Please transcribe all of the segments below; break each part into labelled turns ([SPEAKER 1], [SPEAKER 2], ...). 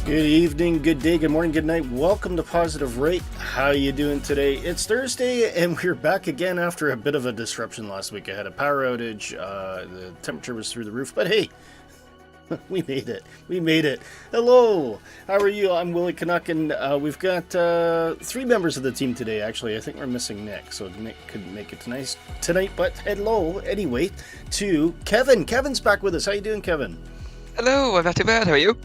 [SPEAKER 1] Good evening, good day, good morning, good night. Welcome to Positive Rate. How you doing today? It's Thursday, and we're back again after a bit of a disruption last week. I had a power outage. The temperature was through the roof, but hey, we made it. We made it. Hello. How are you? I'm Willie Canuck, and we've got three members of the team today, actually. I think we're missing Nick, so Nick couldn't make it tonight, but hello, anyway, to Kevin. Kevin's back with us. How you doing, Kevin?
[SPEAKER 2] Hello, I'm not too bad. How are you?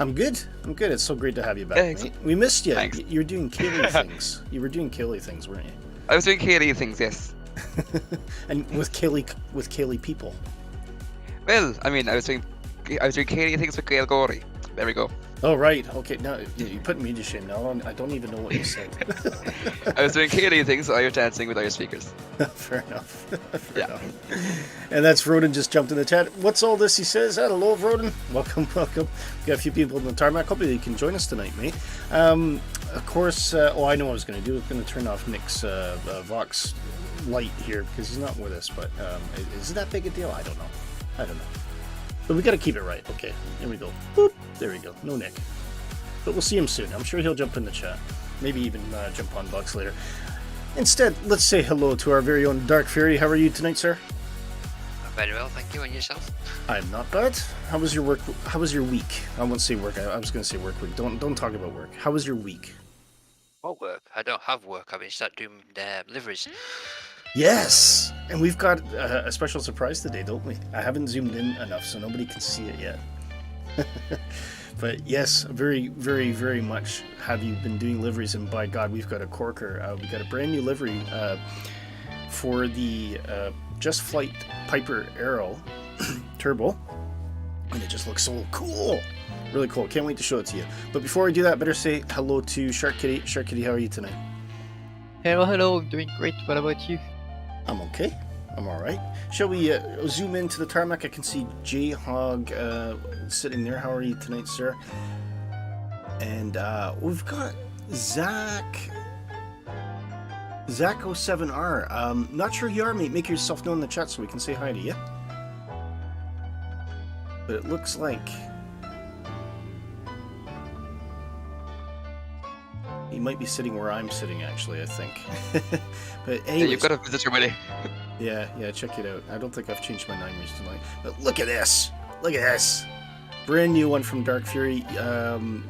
[SPEAKER 1] I'm good. It's so great to have you back, mate. We missed you.
[SPEAKER 2] Thanks.
[SPEAKER 1] You were doing Kaylee things. You were doing Kaylee things, weren't you?
[SPEAKER 2] I was doing Kaylee things, yes.
[SPEAKER 1] And with Kaylee people.
[SPEAKER 2] Well, I mean, I was doing Kaylee things with Gail Gorey. There we go.
[SPEAKER 1] Oh, right. Okay, now you put me to shame. Now I don't even know what you said.
[SPEAKER 2] I was doing Kaylee things, so I was dancing with other speakers.
[SPEAKER 1] Fair enough. Fair enough. And that's Roden just jumped in the chat. What's all this? He says. Hello, Roden. Welcome. Got a few people in the tarmac. Hopefully you can join us tonight, mate. Of course. I know what I was going to do. I was going to turn off Nick's Vox light here because he's not with us. But is it that big a deal? I don't know. But we got to keep it right. Okay, here we go. Boop. There we go. No Nick. But we'll see him soon. I'm sure he'll jump in the chat. Maybe even jump on Bucks later. Instead, let's say hello to our very own Dark Fury. How are you tonight, sir?
[SPEAKER 3] I'm very well, thank you. And yourself?
[SPEAKER 1] I'm not bad. How was your work? How was your week? I won't say work. I was going to say work week. Don't talk about work. How was your week?
[SPEAKER 3] What work? I don't have work. I've been start doing liveries.
[SPEAKER 1] Yes! And we've got a special surprise today, don't we? I haven't zoomed in enough so nobody can see it yet. But yes, very, very, very much have you been doing liveries, and by God, we've got a corker. We've got a brand new livery for the Just Flight Piper Arrow Turbo. And it just looks so cool. Really cool. Can't wait to show it to you. But before I do that, I better say hello to Shark Kitty. Shark Kitty, how are you tonight?
[SPEAKER 4] Hello, I'm doing great. What about you?
[SPEAKER 1] I'm okay. I'm alright. Shall we zoom into the tarmac? I can see J-Hog sitting there. How are you tonight, sir? And we've got Zach07R. Not sure who you are, mate. Make yourself known in the chat so we can say hi to you. But it looks like he might be sitting where I'm sitting, actually, I think. But anyways,
[SPEAKER 2] Yeah, you've got a visitor ready.
[SPEAKER 1] Yeah, check it out. I don't think I've changed my 9 reach tonight. But look at this! Look at this! Brand new one from Dark Fury. You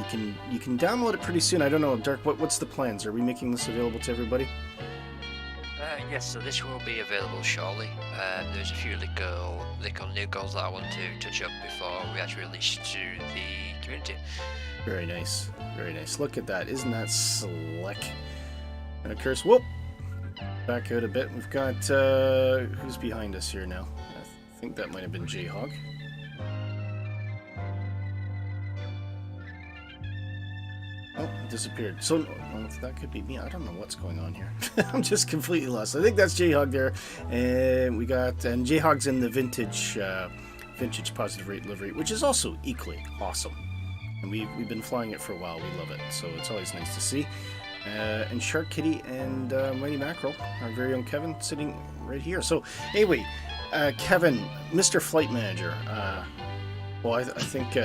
[SPEAKER 1] can download it pretty soon. I don't know, Dark, what's the plans? Are we making this available to everybody?
[SPEAKER 3] Yes, so this will be available shortly. There's a few little new goals that I want to touch up before we actually release to the community.
[SPEAKER 1] Very nice. Very nice. Look at that. Isn't that slick? And of course, whoop! Back out a bit. We've got, who's behind us here now? I think that might have been J-Hog. Oh, it disappeared. So, well, that could be me. I don't know what's going on here. I'm just completely lost. I think that's J-Hog there. And we got, and J-Hog's in the vintage Positive Rate livery, which is also equally awesome. And we've been flying it for a while. We love it. So it's always nice to see. And Shark Kitty and Mighty Mackerel, our very own Kevin, sitting right here. So anyway, Kevin, Mr. Flight Manager. Well, I think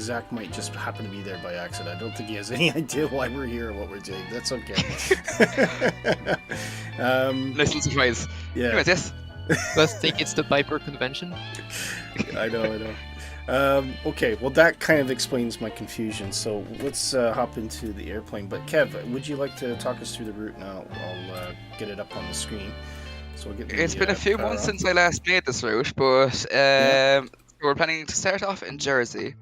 [SPEAKER 1] Zach might just happen to be there by accident. I don't think he has any idea why we're here or what we're doing. That's okay.
[SPEAKER 2] Nice little surprise.
[SPEAKER 1] Yeah.
[SPEAKER 2] Anyways, yes.
[SPEAKER 4] Let's think it's the Piper convention.
[SPEAKER 1] I know. Okay, well that kind of explains my confusion. So let's hop into the airplane. But Kev, would you like to talk us through the route now? I'll get it up on the screen. So we'll get the,
[SPEAKER 2] It's been a few months since I last made this route, but we're planning to start off in Jersey.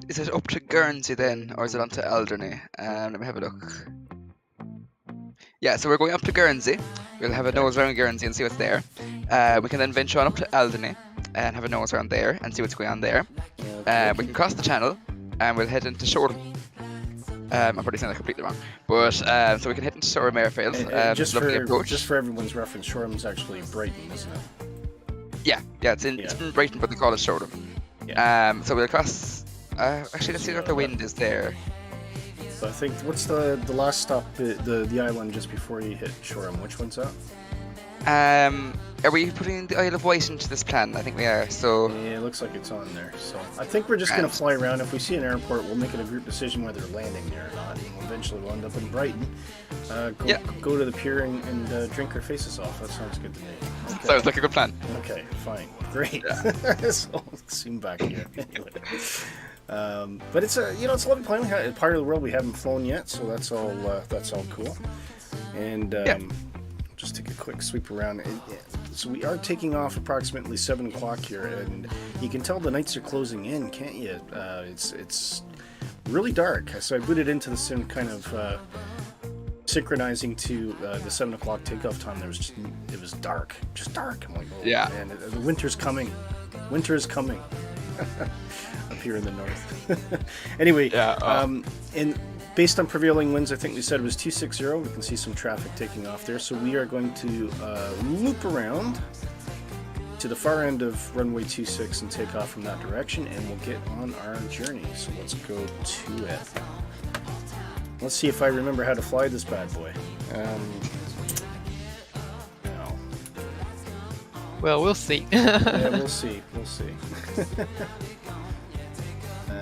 [SPEAKER 2] Is it up to Guernsey then, or is it on to Alderney? Let me have a look. Yeah, so we're going up to Guernsey. We'll have a nose around Guernsey and see what's there. We can then venture on up to Alderney and have a nose around there and see what's going on there. We can cross the channel and we'll head into Shoreham. I'm probably saying that completely wrong, but so we can head into Shoreham Airfield.
[SPEAKER 1] Just for everyone's reference, Shoreham's actually Brighton, isn't it?
[SPEAKER 2] Yeah, it's in Brighton, but they call it Shoreham.
[SPEAKER 1] Yeah.
[SPEAKER 2] So we'll cross. Actually, let's see what the wind is there.
[SPEAKER 1] So I think what's the last stop, the island just before you hit Shoreham? Which one's that?
[SPEAKER 2] Are we putting the Isle of Wight into this plan? I think we are. So
[SPEAKER 1] Yeah, it looks like it's on there. So I think we're just going to fly around. If we see an airport, we'll make it a group decision whether we're landing there or not. And eventually we'll end up in Brighton. Go to the pier and drink our faces off. That sounds good to me. Okay.
[SPEAKER 2] sounds like a good plan.
[SPEAKER 1] Okay, fine. Great. So soon back here. Anyway. But it's a it's a lovely plane. Part of the world we haven't flown yet, so that's all cool. And just take a quick sweep around. So we are taking off approximately 7 o'clock here, and you can tell the nights are closing in, can't you? It's really dark. So I booted into the sim kind of synchronizing to the 7 o'clock takeoff time. It was dark, just dark. I'm like, oh man, the winter's coming. Winter is coming. Up here in the north. Anyway, and based on prevailing winds, I think we said it was 260. We can see some traffic taking off there. So we are going to loop around to the far end of runway 26 and take off from that direction, and we'll get on our journey. So let's go to it. Let's see if I remember how to fly this bad boy. No.
[SPEAKER 4] Well, we'll see.
[SPEAKER 1] Yeah, we'll see. We'll see. I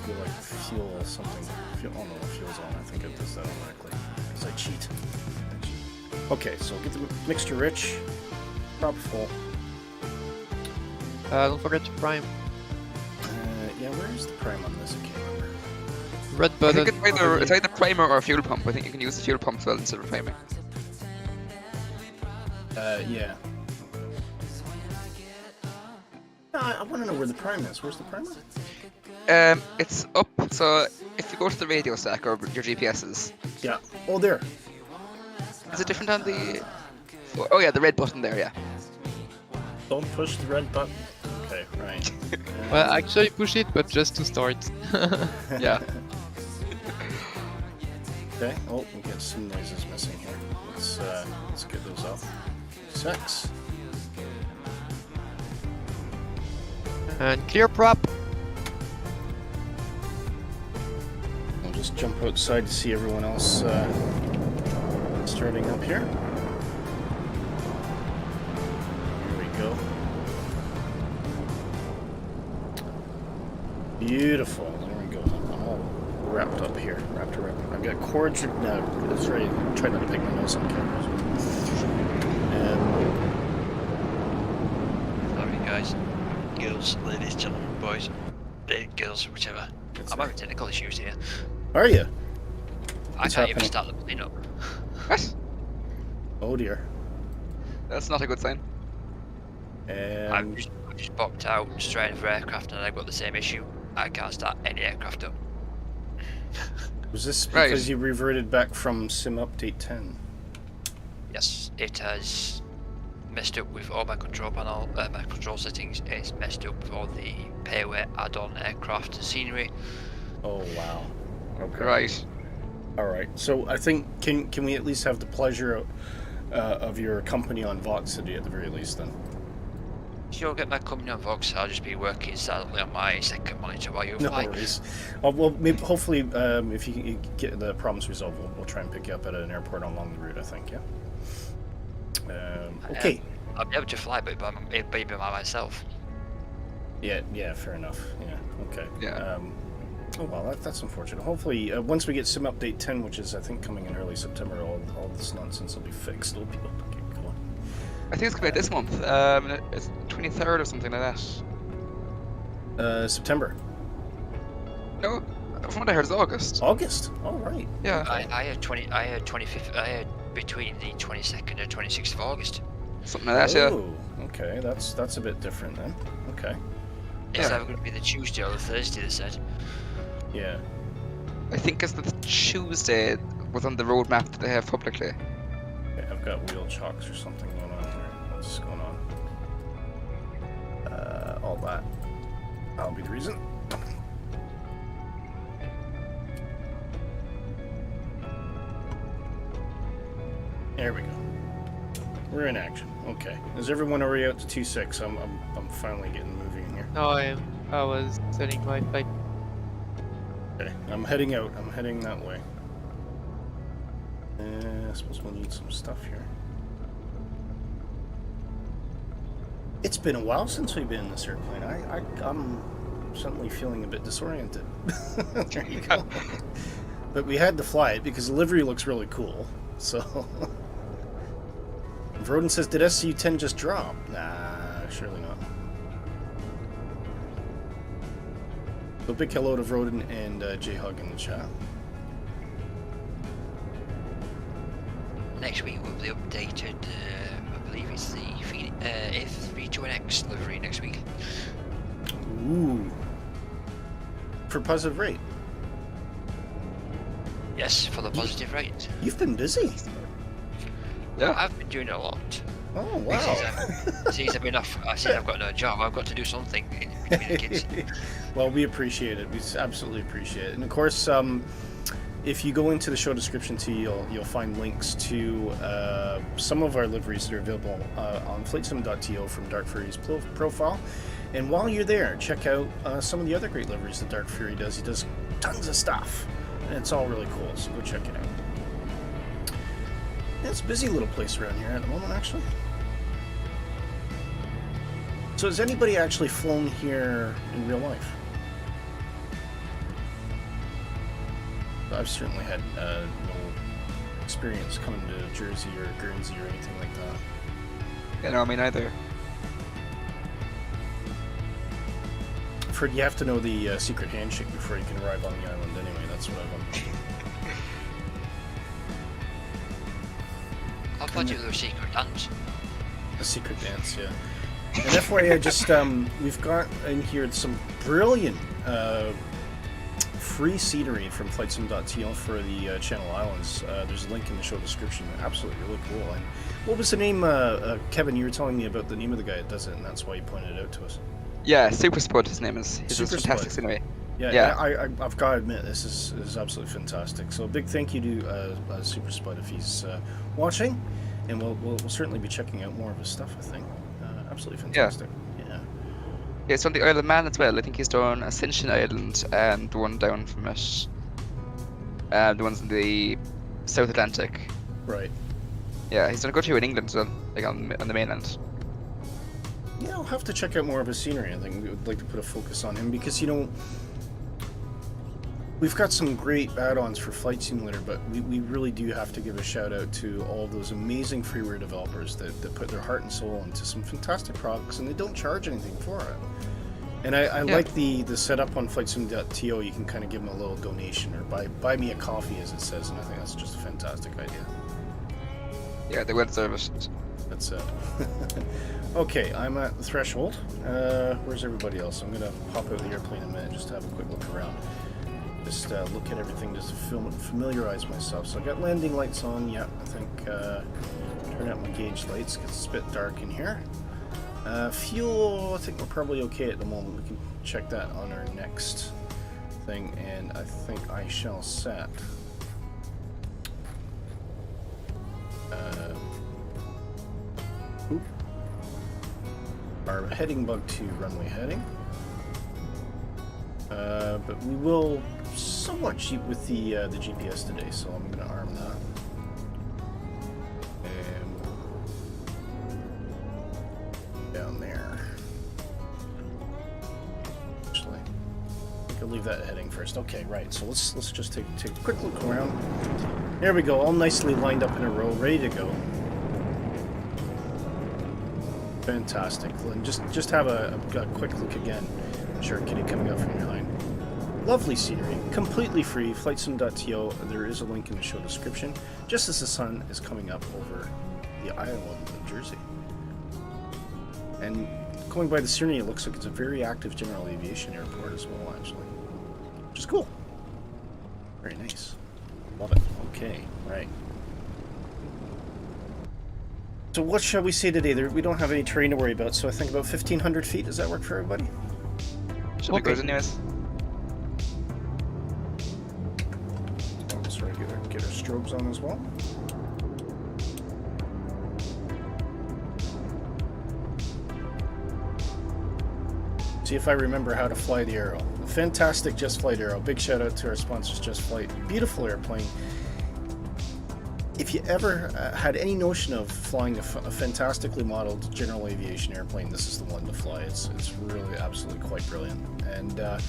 [SPEAKER 1] feel like fuel something. Oh no, fuel's on. I think it does that automatically because I cheat. Okay, so get the mixture rich, prop full.
[SPEAKER 4] Don't forget to prime.
[SPEAKER 1] Yeah, where's the prime on this? I can't remember.
[SPEAKER 4] Red
[SPEAKER 2] I
[SPEAKER 4] button.
[SPEAKER 2] think it's either primer or fuel pump. I think you can use the fuel pump as well instead of priming.
[SPEAKER 1] Yeah. No, I want to know where the prime is. Where's the primer?
[SPEAKER 2] It's up. So if you go to the radio stack or your GPSs,
[SPEAKER 1] Yeah. Oh, there.
[SPEAKER 2] is it different on the? Oh yeah, the red button there. Yeah.
[SPEAKER 1] Don't push the red button. Okay, right.
[SPEAKER 4] Well, actually push it, but just to start.
[SPEAKER 2] Yeah.
[SPEAKER 1] Okay. Oh, we got some noises missing here. Let's get those up. 6.
[SPEAKER 4] And clear prop.
[SPEAKER 1] I'll just jump outside to see everyone else starting up here. Here we go. Beautiful. There we go. I'm all wrapped up here. Wrapped around. I've got cords. No, that's right. Try not to pick my nose on camera.
[SPEAKER 3] Sorry guys, girls, ladies, gentlemen, boys, girls, whichever. I'm having technical issues here.
[SPEAKER 1] Are you?
[SPEAKER 3] I
[SPEAKER 1] What's
[SPEAKER 3] can't even
[SPEAKER 1] happening?
[SPEAKER 3] start the plane up.
[SPEAKER 2] What?
[SPEAKER 1] Oh dear.
[SPEAKER 2] That's not a good sign.
[SPEAKER 3] I've just popped out straight for aircraft and I've got the same issue. I can't start any aircraft up.
[SPEAKER 1] Was this
[SPEAKER 2] Right.
[SPEAKER 1] because you reverted back from Sim Update 10?
[SPEAKER 3] Yes, it has messed up with all my control panel, my control settings. It's messed up with all the payware add-on aircraft scenery.
[SPEAKER 1] Oh wow. Okay.
[SPEAKER 2] Right.
[SPEAKER 1] All right. So I think can we at least have the pleasure of your company on Vox today at the very least then?
[SPEAKER 3] You'll get my company on Vox. I'll just be working silently on my second monitor while you
[SPEAKER 1] No
[SPEAKER 3] fly.
[SPEAKER 1] worries. Well, maybe hopefully if you get the problems resolved, we'll try and pick you up at an airport along the route. I think. Yeah. Okay.
[SPEAKER 3] I'll be able to fly, but by myself.
[SPEAKER 1] Yeah. Fair enough. Yeah. Okay.
[SPEAKER 2] Yeah.
[SPEAKER 1] Oh well, that's unfortunate. Hopefully, once we get Sim Update 10, which is I think coming in early September, all this nonsense will be fixed. It'll be able to get going.
[SPEAKER 2] I think it's gonna be this month. It's 23rd or something like that.
[SPEAKER 1] September.
[SPEAKER 2] No, from what I heard, it's August.
[SPEAKER 1] August. All right.
[SPEAKER 2] Yeah.
[SPEAKER 3] I had 25th. I had between the 22nd and 26th of August.
[SPEAKER 2] Something like that. Yeah.
[SPEAKER 1] Oh, okay. That's a bit different then. Okay.
[SPEAKER 3] It's
[SPEAKER 2] Yeah.
[SPEAKER 3] either going to be the Tuesday or the Thursday, they said.
[SPEAKER 1] Yeah.
[SPEAKER 2] I think it's the Tuesday was on the roadmap that they have publicly.
[SPEAKER 1] Okay, I've got wheel chocks or something going on here. What's going on? All that. That'll be the reason. There we go. We're in action. Okay. Is everyone already out to 2.6? I'm finally getting moving here.
[SPEAKER 4] No, I was setting my flight.
[SPEAKER 1] Okay. I'm heading out. I'm heading that way. I suppose we'll need some stuff here. It's been a while since we've been in this airplane. I'm suddenly feeling a bit disoriented. There you go. But we had to fly it because the livery looks really cool. So, Vroden says, "Did SCU-10 just drop?" Nah, surely not. So big hello to Vroden and J-Hug in the chat.
[SPEAKER 3] Next week will be updated. I believe it's the F32NX livery next week.
[SPEAKER 1] Ooh. For positive rate.
[SPEAKER 3] Yes, for the positive rate.
[SPEAKER 1] You've been busy.
[SPEAKER 2] Yeah.
[SPEAKER 3] I've been doing a lot.
[SPEAKER 1] Oh, wow.
[SPEAKER 3] Since I've been off, I said I've got no job. I've got to do something in between the kids.
[SPEAKER 1] Well, we appreciate it. We absolutely appreciate it. And of course, if you go into the show description too, you'll find links to some of our liveries that are available on flightsim.to from Dark Fury's profile. And while you're there, check out some of the other great liveries that Dark Fury does. He does tons of stuff, and it's all really cool. So go check it out. Yeah, it's a busy little place around here at the moment, actually. So has anybody actually flown here in real life? I've certainly had no experience coming to Jersey or Guernsey or anything like that.
[SPEAKER 2] Yeah, no, I mean either.
[SPEAKER 1] Fred, you have to know the secret handshake before you can arrive on the island anyway, that's what I've
[SPEAKER 3] I'll put you through a secret dance.
[SPEAKER 1] A secret dance, yeah. And FYI, just, we've got in here some brilliant free scenery from flightsim.to for the Channel Islands. There's a link in the show description. Absolutely really cool. And what was the name, Kevin, you were telling me about the name of the guy that does it, and that's why you pointed it out to us.
[SPEAKER 2] Yeah, Super Spud, his name is. He's
[SPEAKER 1] Super
[SPEAKER 2] just fantastic
[SPEAKER 1] Spud.
[SPEAKER 2] scenery.
[SPEAKER 1] Yeah. I've got to admit, this is absolutely fantastic. So a big thank you to Super Spud if he's watching, and we'll certainly be checking out more of his stuff, I think. Absolutely fantastic. Yeah.
[SPEAKER 2] Yeah, it's on the Isle of Man as well. I think he's done Ascension Island and the one down from it. The ones in the South Atlantic.
[SPEAKER 1] Right.
[SPEAKER 2] Yeah, he's done a good few in England as well, like on the mainland.
[SPEAKER 1] Yeah, I'll have to check out more of his scenery. I think we would like to put a focus on him because, you know, we've got some great add-ons for Flight Simulator, but we really do have to give a shout out to all of those amazing freeware developers that put their heart and soul into some fantastic products, and they don't charge anything for it. And I like the setup on flightsim.to. You can kind of give them a little donation or buy me a coffee, as it says, and I think that's just a fantastic idea.
[SPEAKER 2] Yeah, they well deserve it.
[SPEAKER 1] That's it. Okay, I'm at the threshold. Where's everybody else? I'm gonna hop out of the airplane in a minute just to have a quick look around. Just look at everything, just to familiarize myself. So I got landing lights on. Yeah, I think turn out my gauge lights because it's a bit dark in here. Fuel, I think we're probably okay at the moment. We can check that on our next thing, and I think I shall set our heading bug to runway heading. But we will somewhat cheat with the GPS today, so I'm going to arm that. And down there. Actually, I think I'll leave that heading first. Okay, right. So let's just take a quick look around. There we go, all nicely lined up in a row, ready to go. Fantastic. And just have a quick look again. Sure, kitty coming up from behind. Lovely scenery, completely free. Flightsim.to. There is a link in the show description. Just as the sun is coming up over the island of Jersey. And going by the scenery, it looks like it's a very active general aviation airport as well, actually. Which is cool. Very nice. Love it. Okay, right. So what shall we say today? We don't have any terrain to worry about, so I think about 1,500 feet. Does that work for everybody?
[SPEAKER 2] Should be good anyways.
[SPEAKER 1] Oh, sorry, get our strobes on as well. See if I remember how to fly the Arrow. Fantastic Just Flight Arrow. Big shout out to our sponsors, Just Flight. Beautiful airplane. if you ever had any notion of flying a fantastically modeled general aviation airplane, this is the one to fly. It's really absolutely quite brilliant. And the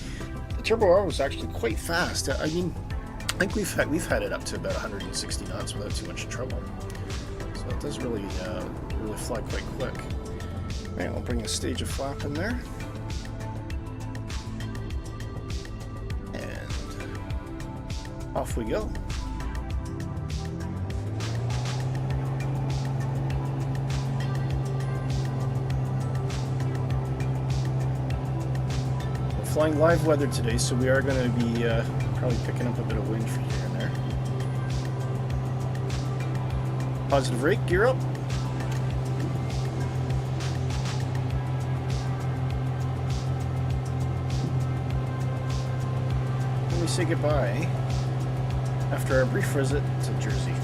[SPEAKER 1] Turbo R was actually quite fast. I mean, I think we've had it up to about 160 knots without too much trouble. So it does really fly quite quick. Right, I'll bring a stage of flap in there. And off we go. We're flying live weather today, so we are going to be probably picking up a bit of wind from here and there. Positive rate, gear up. And we say goodbye after our brief visit to Jersey. You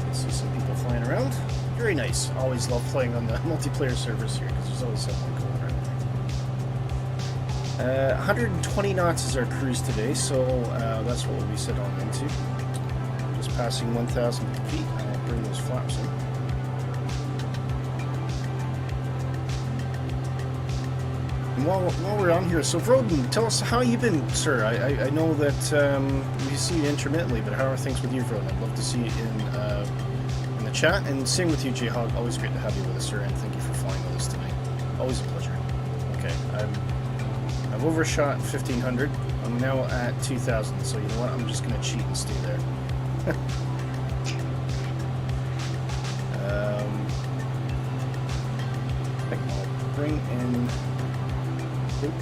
[SPEAKER 1] can see some people flying around. Very nice. Always love playing on the multiplayer servers here because there's always someone cool around. 120 knots is our cruise today, so that's what we'll be set on into. Just passing 1,000 feet. I'll bring those flaps in. And while we're on here, so Vroden, tell us how you've been, sir. I know that we see you intermittently, but how are things with you, Vroden? I'd love to see you in the chat, and same with you, J-Hog. Always great to have you with us, sir, and thank you for flying with us tonight. Always a pleasure. Okay, I've overshot 1,500. I'm now at 2,000, so you know what? I'm just going to cheat and stay there. I think I'll bring in... Oop.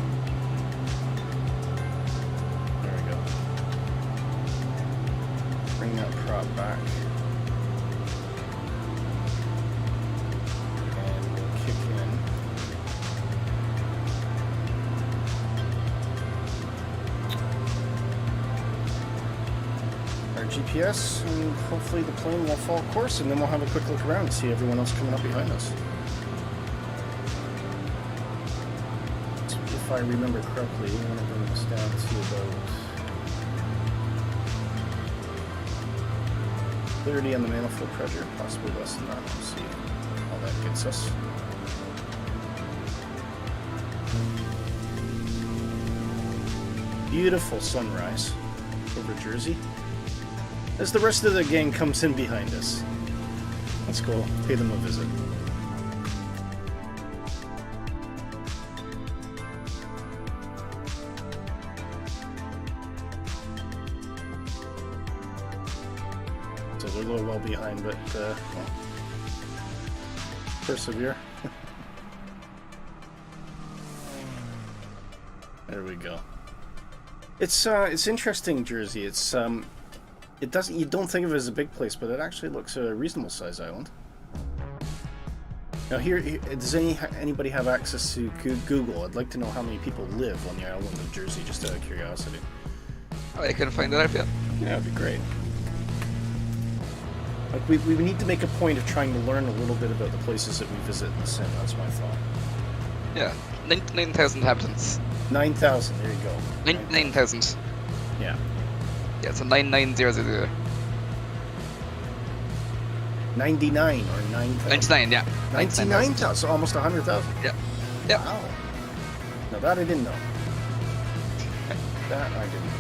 [SPEAKER 1] There we go. Bring that prop back. And we'll kick in. Our GPS, and hopefully the plane will fall course, and then we'll have a quick look around and see everyone else coming up behind us. If I remember correctly, we want to bring this down to about 30 on the manifold pressure, possibly less than that. We'll see how that gets us. Beautiful sunrise over Jersey. As the rest of the gang comes in behind us. Let's go pay them a visit. So they're a little well behind, but well, persevere. There we go. It's interesting, Jersey. It's it doesn't, you don't think of it as a big place, but it actually looks a reasonable size island. Now here does anybody have access to Google? I'd like to know how many people live on the island of Jersey, just out of curiosity.
[SPEAKER 2] Oh, I can find that out for you.
[SPEAKER 1] Yeah, that'd be great. Like we need to make a point of trying to learn a little bit about the places that we visit in the sim. That's my thought.
[SPEAKER 2] Yeah, 9,000 inhabitants.
[SPEAKER 1] 9,000. There you go.
[SPEAKER 2] 9,000.
[SPEAKER 1] Yeah.
[SPEAKER 2] Yeah, so 99,000.
[SPEAKER 1] 99 or 9,000.
[SPEAKER 2] 99, yeah.
[SPEAKER 1] 99,000. So almost 100,000.
[SPEAKER 2] Yeah. Yeah.
[SPEAKER 1] Wow. Now that I didn't know. That I didn't know.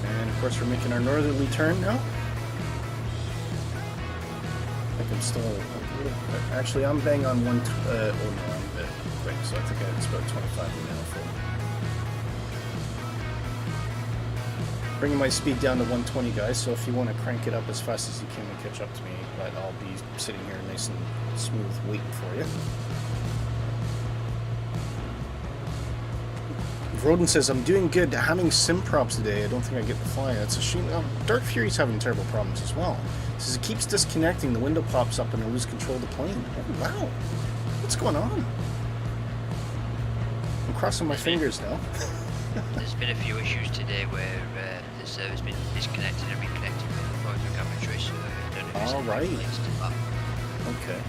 [SPEAKER 1] And of course we're making our northerly turn now. I think I'm still a little bit. Actually, I'm bang on one. Oh no, I'm a bit quick, so I think it's about 25 now. Bringing my speed down to 120, guys, so if you want to crank it up as fast as you can to catch up to me, but I'll be sitting here nice and smooth waiting for you. Roden says, I'm doing good, having sim props today. I don't think I get to fly. That's a shame. Oh, Dark Fury's having terrible problems as well. He says it keeps disconnecting, the window pops up and I lose control of the plane. Oh, wow. What's going on? I'm crossing my fingers now.
[SPEAKER 3] There's been a few issues today where the server's been disconnected and reconnected with the photogrammetry, so I don't know if it's relates to that.
[SPEAKER 1] Okay.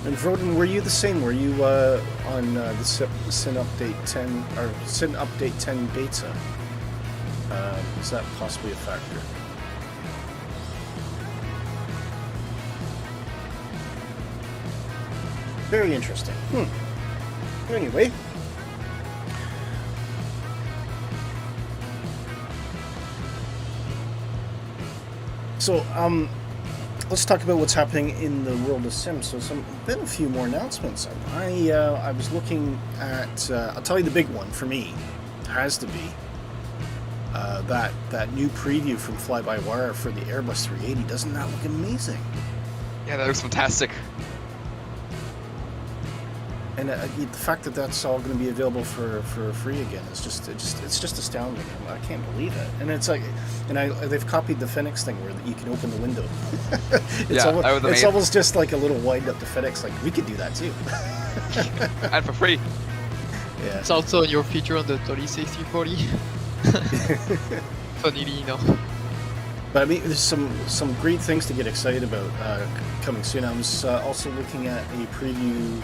[SPEAKER 1] And Vroden, were you the same? Were you on the Sin Update 10 or Sin Update 10 beta? Is that possibly a factor? Very interesting. Anyway. So, let's talk about what's happening in the world of Sims. So, been a few more announcements. I was looking at. I'll tell you the big one for me has to be that new preview from Fly By Wire for the Airbus 380. Doesn't that look amazing?
[SPEAKER 2] Yeah, that looks fantastic.
[SPEAKER 1] And the fact that that's all going to be available for free again is it's just astounding. I can't believe it. And it's like, they've copied the Phoenix thing where you can open the window. It's almost just like a little wind up to Phoenix. Like we could do that too.
[SPEAKER 2] And for free.
[SPEAKER 1] Yeah.
[SPEAKER 4] It's also your feature on the 306040. Funnily enough.
[SPEAKER 1] But I mean, there's some great things to get excited about coming soon. I was also looking at a preview.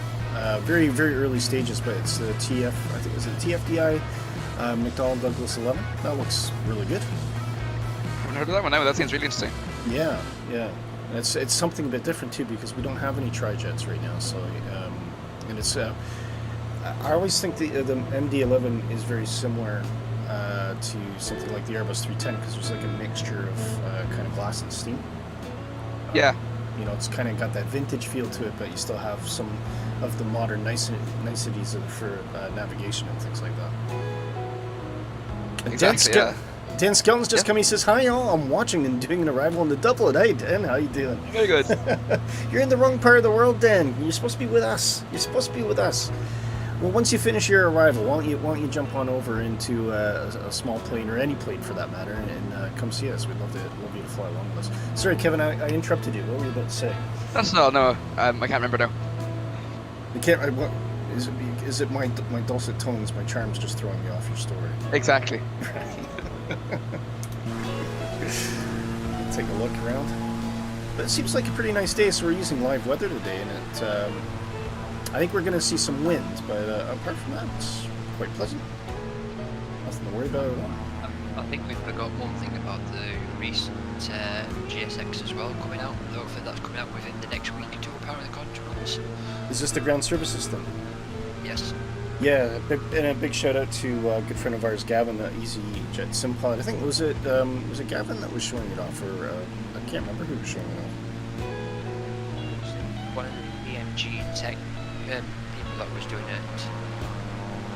[SPEAKER 1] Very, very early stages, but it's the TF, I think, is it TFDI McDonnell Douglas 11? That looks really good.
[SPEAKER 2] I haven't heard of that one now. That seems really interesting.
[SPEAKER 1] Yeah. And it's something a bit different too because we don't have any tri-jets right now. So, and it's I always think the MD-11 is very similar to something like the Airbus 310 because there's like a mixture of kind of glass and steam.
[SPEAKER 2] Yeah.
[SPEAKER 1] You know, it's kind of got that vintage feel to it, but you still have some of the modern niceties for navigation and things like that.
[SPEAKER 2] Exactly, yeah.
[SPEAKER 1] Dan Skelton's just come. He says, "Hi, all. I'm watching and doing an arrival in the Dublin. Hey, Dan, how you doing?
[SPEAKER 2] Very good.
[SPEAKER 1] You're in the wrong part of the world, Dan. You're supposed to be with us. Well, once you finish your arrival, why don't you jump on over into a small plane or any plane for that matter, and come see us. We'd love you to fly along with us. Sorry, Kevin, I interrupted you. What were you about to say?
[SPEAKER 2] That's no. I can't remember now.
[SPEAKER 1] You can't. What is it? My dulcet tones, my charms, just throwing me off your story.
[SPEAKER 2] Exactly.
[SPEAKER 1] Take a look around. But it seems like a pretty nice day. So we're using live weather today, and it. I think we're going to see some wind, but apart from that, it's quite pleasant. Nothing to worry about at all.
[SPEAKER 3] I think we forgot one thing about the recent GSX as well coming out. Hopefully that's coming out within the next week or two, apparently, contracts.
[SPEAKER 1] Is this the ground services thing?
[SPEAKER 3] Yes.
[SPEAKER 1] Yeah, and a big shout out to a good friend of ours, Gavin, the EasyJet Sim Pilot. I think was it Gavin that was showing it off, or I can't remember who was showing it off.
[SPEAKER 3] One of the EMG tech people that was doing it.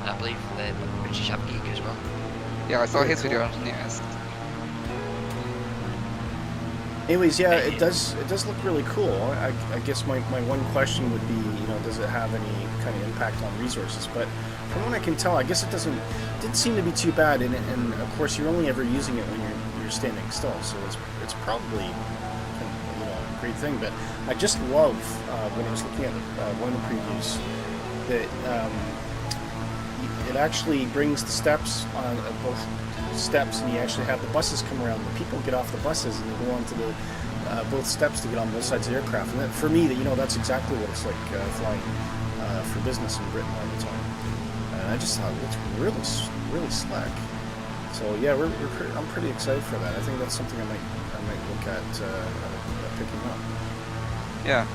[SPEAKER 3] And I believe the British App Geek as well.
[SPEAKER 2] Yeah, I saw
[SPEAKER 1] Very
[SPEAKER 2] his
[SPEAKER 1] cool.
[SPEAKER 2] video on the news.
[SPEAKER 1] Anyways, yeah, it does look really cool. I guess my one question would be, does it have any kind of impact on resources? But from what I can tell, I guess it didn't seem to be too bad. And of course, you're only ever using it when you're standing still, so it's probably a great thing. But I just love when I was looking at one of the previews that it actually brings the steps on both steps, and you actually have the buses come around. The people get off the buses and they go onto the both steps to get on both sides of the aircraft. And that, for me, that's exactly what it's like flying for business in Britain all the time. And I just thought it's really slack. So yeah, I'm pretty excited for that. I think that's something I might look at picking up.
[SPEAKER 2] Yeah.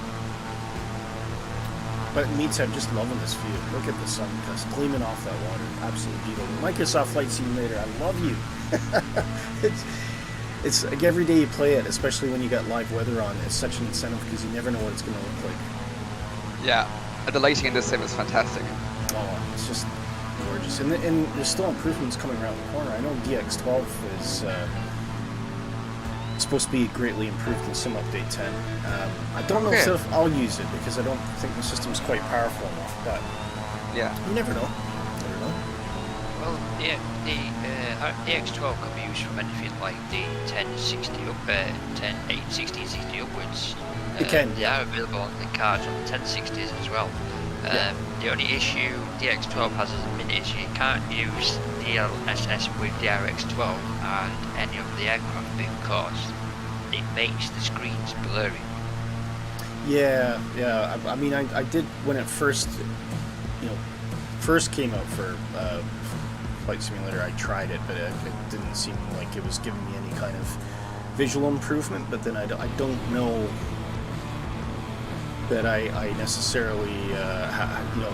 [SPEAKER 1] But Meathead, just loving this view. Look at the sun just gleaming off that water. Absolutely beautiful. Microsoft Flight Simulator, I love you. It's like every day you play it, especially when you got live weather on, it's such an incentive because you never know what it's going to look like.
[SPEAKER 2] Yeah. The lighting in this sim is fantastic.
[SPEAKER 1] Oh, it's just gorgeous. And there's still improvements coming around the corner. I know DX12 is supposed to be greatly improved in Sim Update 10. I don't know if I'll use it because I don't think the system's quite powerful enough, but
[SPEAKER 2] yeah,
[SPEAKER 1] you never know.
[SPEAKER 3] Well, the DX12 can be used from anything like the 1060 up, 1660 upwards.
[SPEAKER 1] It can.
[SPEAKER 3] They are available on the cards on the 1060s as well. The only issue DX12 has at the minute is you can't use DLSS with the RX12 and any of the aircraft because it makes the screens blurry.
[SPEAKER 1] Yeah. I mean, I did when it first came out for Flight Simulator. I tried it, but it didn't seem like it was giving me any kind of visual improvement. But then I don't know that I necessarily, you know,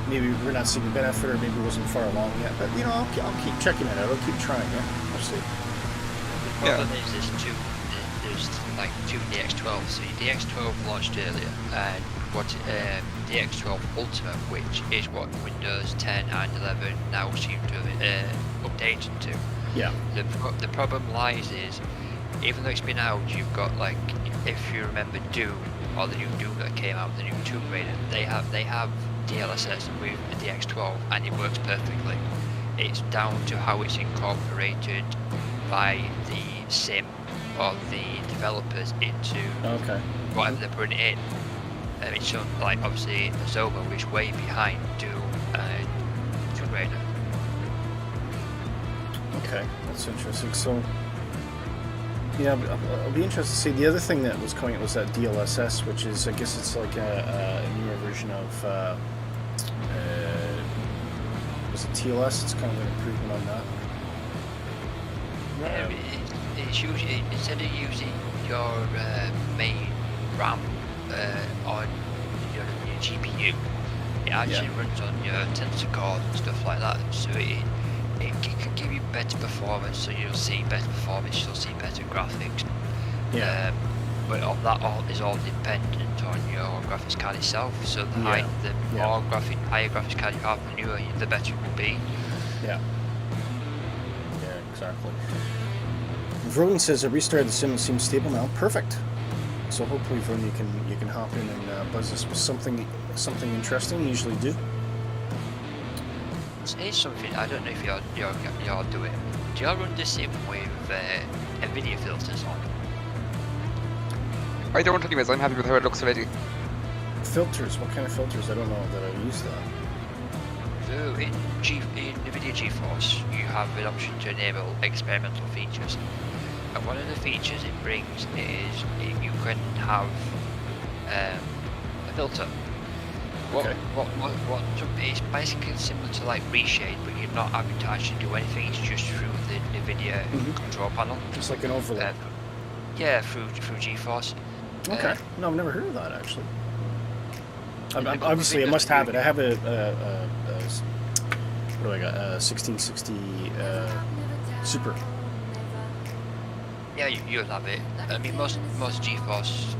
[SPEAKER 1] maybe we're not seeing the benefit, or maybe it wasn't far along yet. But you know, I'll keep checking it out. I'll keep trying. Yeah, we'll see.
[SPEAKER 3] The problem is there's like two DX12. So your DX12 launched earlier, and what DX12 Ultimate, which is what Windows 10 and 11 now seem to have updated to.
[SPEAKER 1] Yeah.
[SPEAKER 3] The problem lies is, even though it's been out, you've got, like, if you remember Doom, or the new Doom that came out, the new Tomb Raider, they have DLSS with the DX12, and it works perfectly. It's down to how it's incorporated by the sim or the developers into whatever they're putting in. It's shown, like, obviously Zoma, which is way behind Doom and Tomb Raider.
[SPEAKER 1] Okay, that's interesting. So, yeah, I'll be interested to see. The other thing that was coming out was that DLSS, which is, I guess it's like a newer version of, was it TLS? It's kind of an improvement on that.
[SPEAKER 3] It's usually, instead of using your main RAM on your GPU, it actually runs on your tensor cores and stuff like that, so it can give you better performance, so you'll see better performance, you'll see better graphics. But that is all dependent on your graphics card itself, so the higher graphics card you have, the newer, the better it will be.
[SPEAKER 1] Yeah, exactly. Vrogan says a restart of the sim seems stable now. Perfect. So hopefully, Vrogan, you can hop in and buzz us with something interesting. You usually do.
[SPEAKER 3] It's something I don't know if y'all do it. Do y'all run the sim with Nvidia filters on?
[SPEAKER 2] I don't, anyways. I'm happy with how it looks already.
[SPEAKER 1] Filters? What kind of filters? I don't know that I use that.
[SPEAKER 3] So in Nvidia GeForce, you have an option to enable experimental features. And one of the features it brings is you can have a filter. It's basically similar to like Reshade, but you're not having to actually do anything. It's just through the Nvidia control panel.
[SPEAKER 1] Just like an overlay.
[SPEAKER 3] Yeah, through GeForce.
[SPEAKER 1] Okay. No, I've never heard of that actually. Obviously, I must have it. I have a what do I got? 1660 Super.
[SPEAKER 3] Yeah, you'll have it. I mean, most GeForce,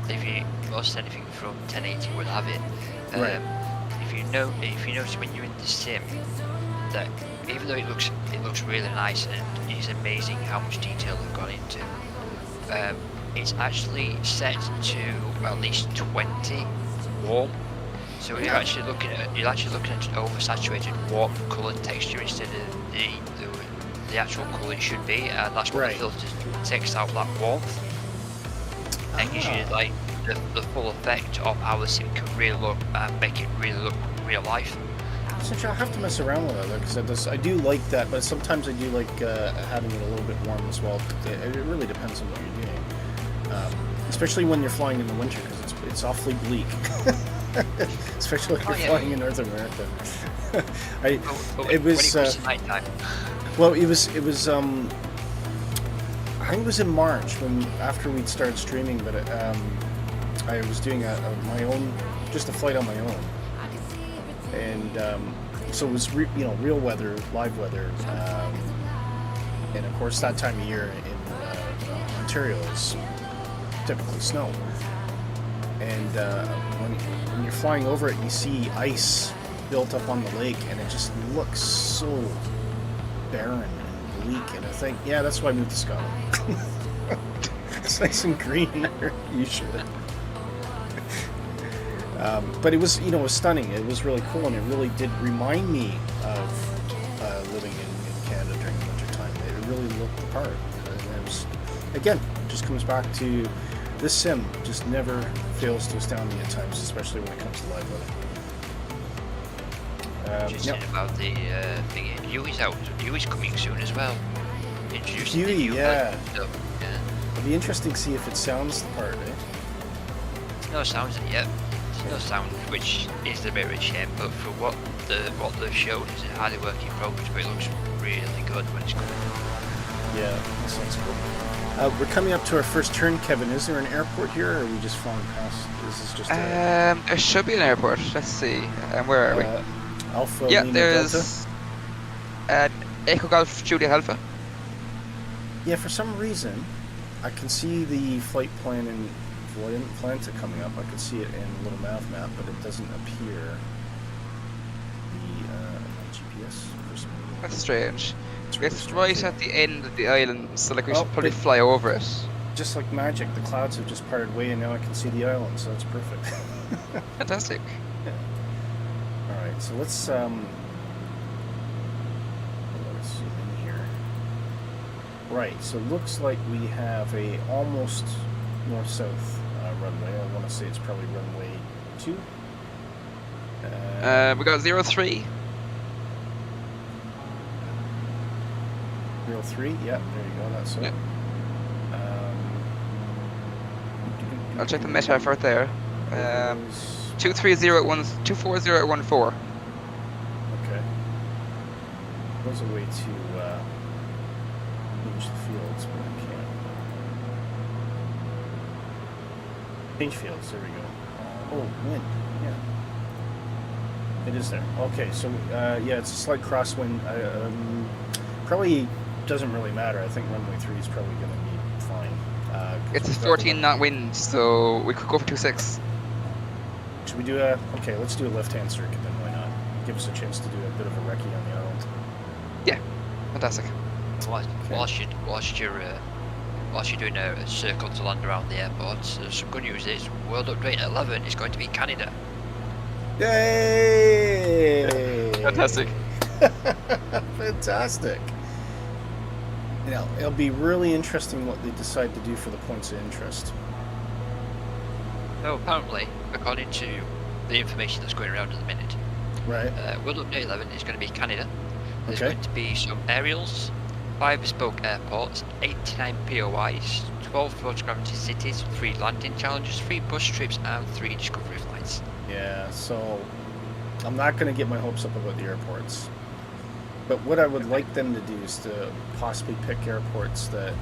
[SPEAKER 3] most anything from 1080 will have it.
[SPEAKER 1] Right.
[SPEAKER 3] If you notice when you're in the sim, that even though it looks really nice and it's amazing how much detail they've gone into, it's actually set to at least 20 warm. So you're actually looking at an oversaturated warm colour texture instead of the actual colour it should be, and that's what the filter takes out that warmth and gives you like the full effect of how the sim can really look and make it really look real life.
[SPEAKER 1] So I'll have to mess around with that because I do like that, but sometimes I do like having it a little bit warm as well. It really depends on what you're doing, especially when you're flying in the winter because it's awfully bleak. Especially if you're flying in North America. It was
[SPEAKER 3] nighttime.
[SPEAKER 1] Well, it was. I think it was in March after we'd started streaming, but I was doing my own, just a flight on my own, and so it was real weather, live weather, and of course that time of year in Ontario is typically snow. And when you're flying over it, you see ice built up on the lake, and it just looks so barren and bleak. And I think, yeah, that's why I moved to Scotland. It's nice and green there. You should. But it was, it was stunning. It was really cool, and it really did remind me of living in Canada during the winter time. It really looked the part. And it was, again, it just comes back to this sim just never fails to astound me at times, especially when it comes to live weather.
[SPEAKER 3] Just about the thing, Huey's out. Huey's coming soon as well. Introducing
[SPEAKER 1] Huey,
[SPEAKER 3] the new
[SPEAKER 1] yeah.
[SPEAKER 3] stuff. Yeah.
[SPEAKER 1] It'll be interesting to see if it sounds the part, eh?
[SPEAKER 3] It's no sounds it yet. no sound, which is a bit of a shame. But for what they've shown is a highly working progress, but it looks really good when it's coming.
[SPEAKER 1] Yeah, that sounds cool. We're coming up to our first turn, Kevin. Is there an airport here, or are we just flying past? Is this just a...
[SPEAKER 2] There should be an airport. Let's see. Where are we?
[SPEAKER 1] Alpha
[SPEAKER 2] Yeah,
[SPEAKER 1] Lima
[SPEAKER 2] there's Echo Golf Juliet Alpha.
[SPEAKER 1] Yeah, for some reason, I can see the flight plan in Atlanta coming up. I can see it in Little Mav map, but it doesn't appear the GPS for some reason.
[SPEAKER 2] That's strange.
[SPEAKER 1] really
[SPEAKER 2] It's
[SPEAKER 1] strange,
[SPEAKER 2] right
[SPEAKER 1] yeah.
[SPEAKER 2] at the end of the island, so like we
[SPEAKER 1] Oh,
[SPEAKER 2] should probably
[SPEAKER 1] but-
[SPEAKER 2] fly over it.
[SPEAKER 1] Just like magic, the clouds have just parted way, and now I can see the island, so that's perfect.
[SPEAKER 2] Fantastic.
[SPEAKER 1] All right, so let's zoom in here. Right, so looks like we have a almost north-south runway. I want to say it's probably runway 2.
[SPEAKER 2] We got 03.
[SPEAKER 1] 03. Yeah, there you go. That's it.
[SPEAKER 2] Yeah. I'll check the meta right there. 24014.
[SPEAKER 1] Okay. There's a way to change the fields, but I can't. Change fields, there we go. Oh, wind, yeah. It is there. Okay, so, yeah, it's a slight crosswind. Probably doesn't really matter. I think runway 3 is probably going to be fine.
[SPEAKER 2] It's a 14 knot wind, so we could go for 26.
[SPEAKER 1] Should we do a... Okay, let's do a left-hand circuit then, why not? Give us a chance to do a bit of a recce on the island.
[SPEAKER 2] Yeah, fantastic.
[SPEAKER 3] Whilst you're doing a circle to land around the airport, some good news is World Update 11 is going to be Canada.
[SPEAKER 1] Yay!
[SPEAKER 2] Fantastic.
[SPEAKER 1] Fantastic. You know, it'll be really interesting what they decide to do for the points of interest.
[SPEAKER 3] So apparently, according to the information that's going around at the minute,
[SPEAKER 1] Right.
[SPEAKER 3] World Update 11 is going to be Canada. There's
[SPEAKER 1] Okay.
[SPEAKER 3] going to be some aerials, 5 bespoke airports, 89 POIs, 12 photogravity cities, 3 landing challenges, 3 bus trips, and 3 discovery flights.
[SPEAKER 1] Yeah, so I'm not going to get my hopes up about the airports. But what I would like them to do is to possibly pick airports that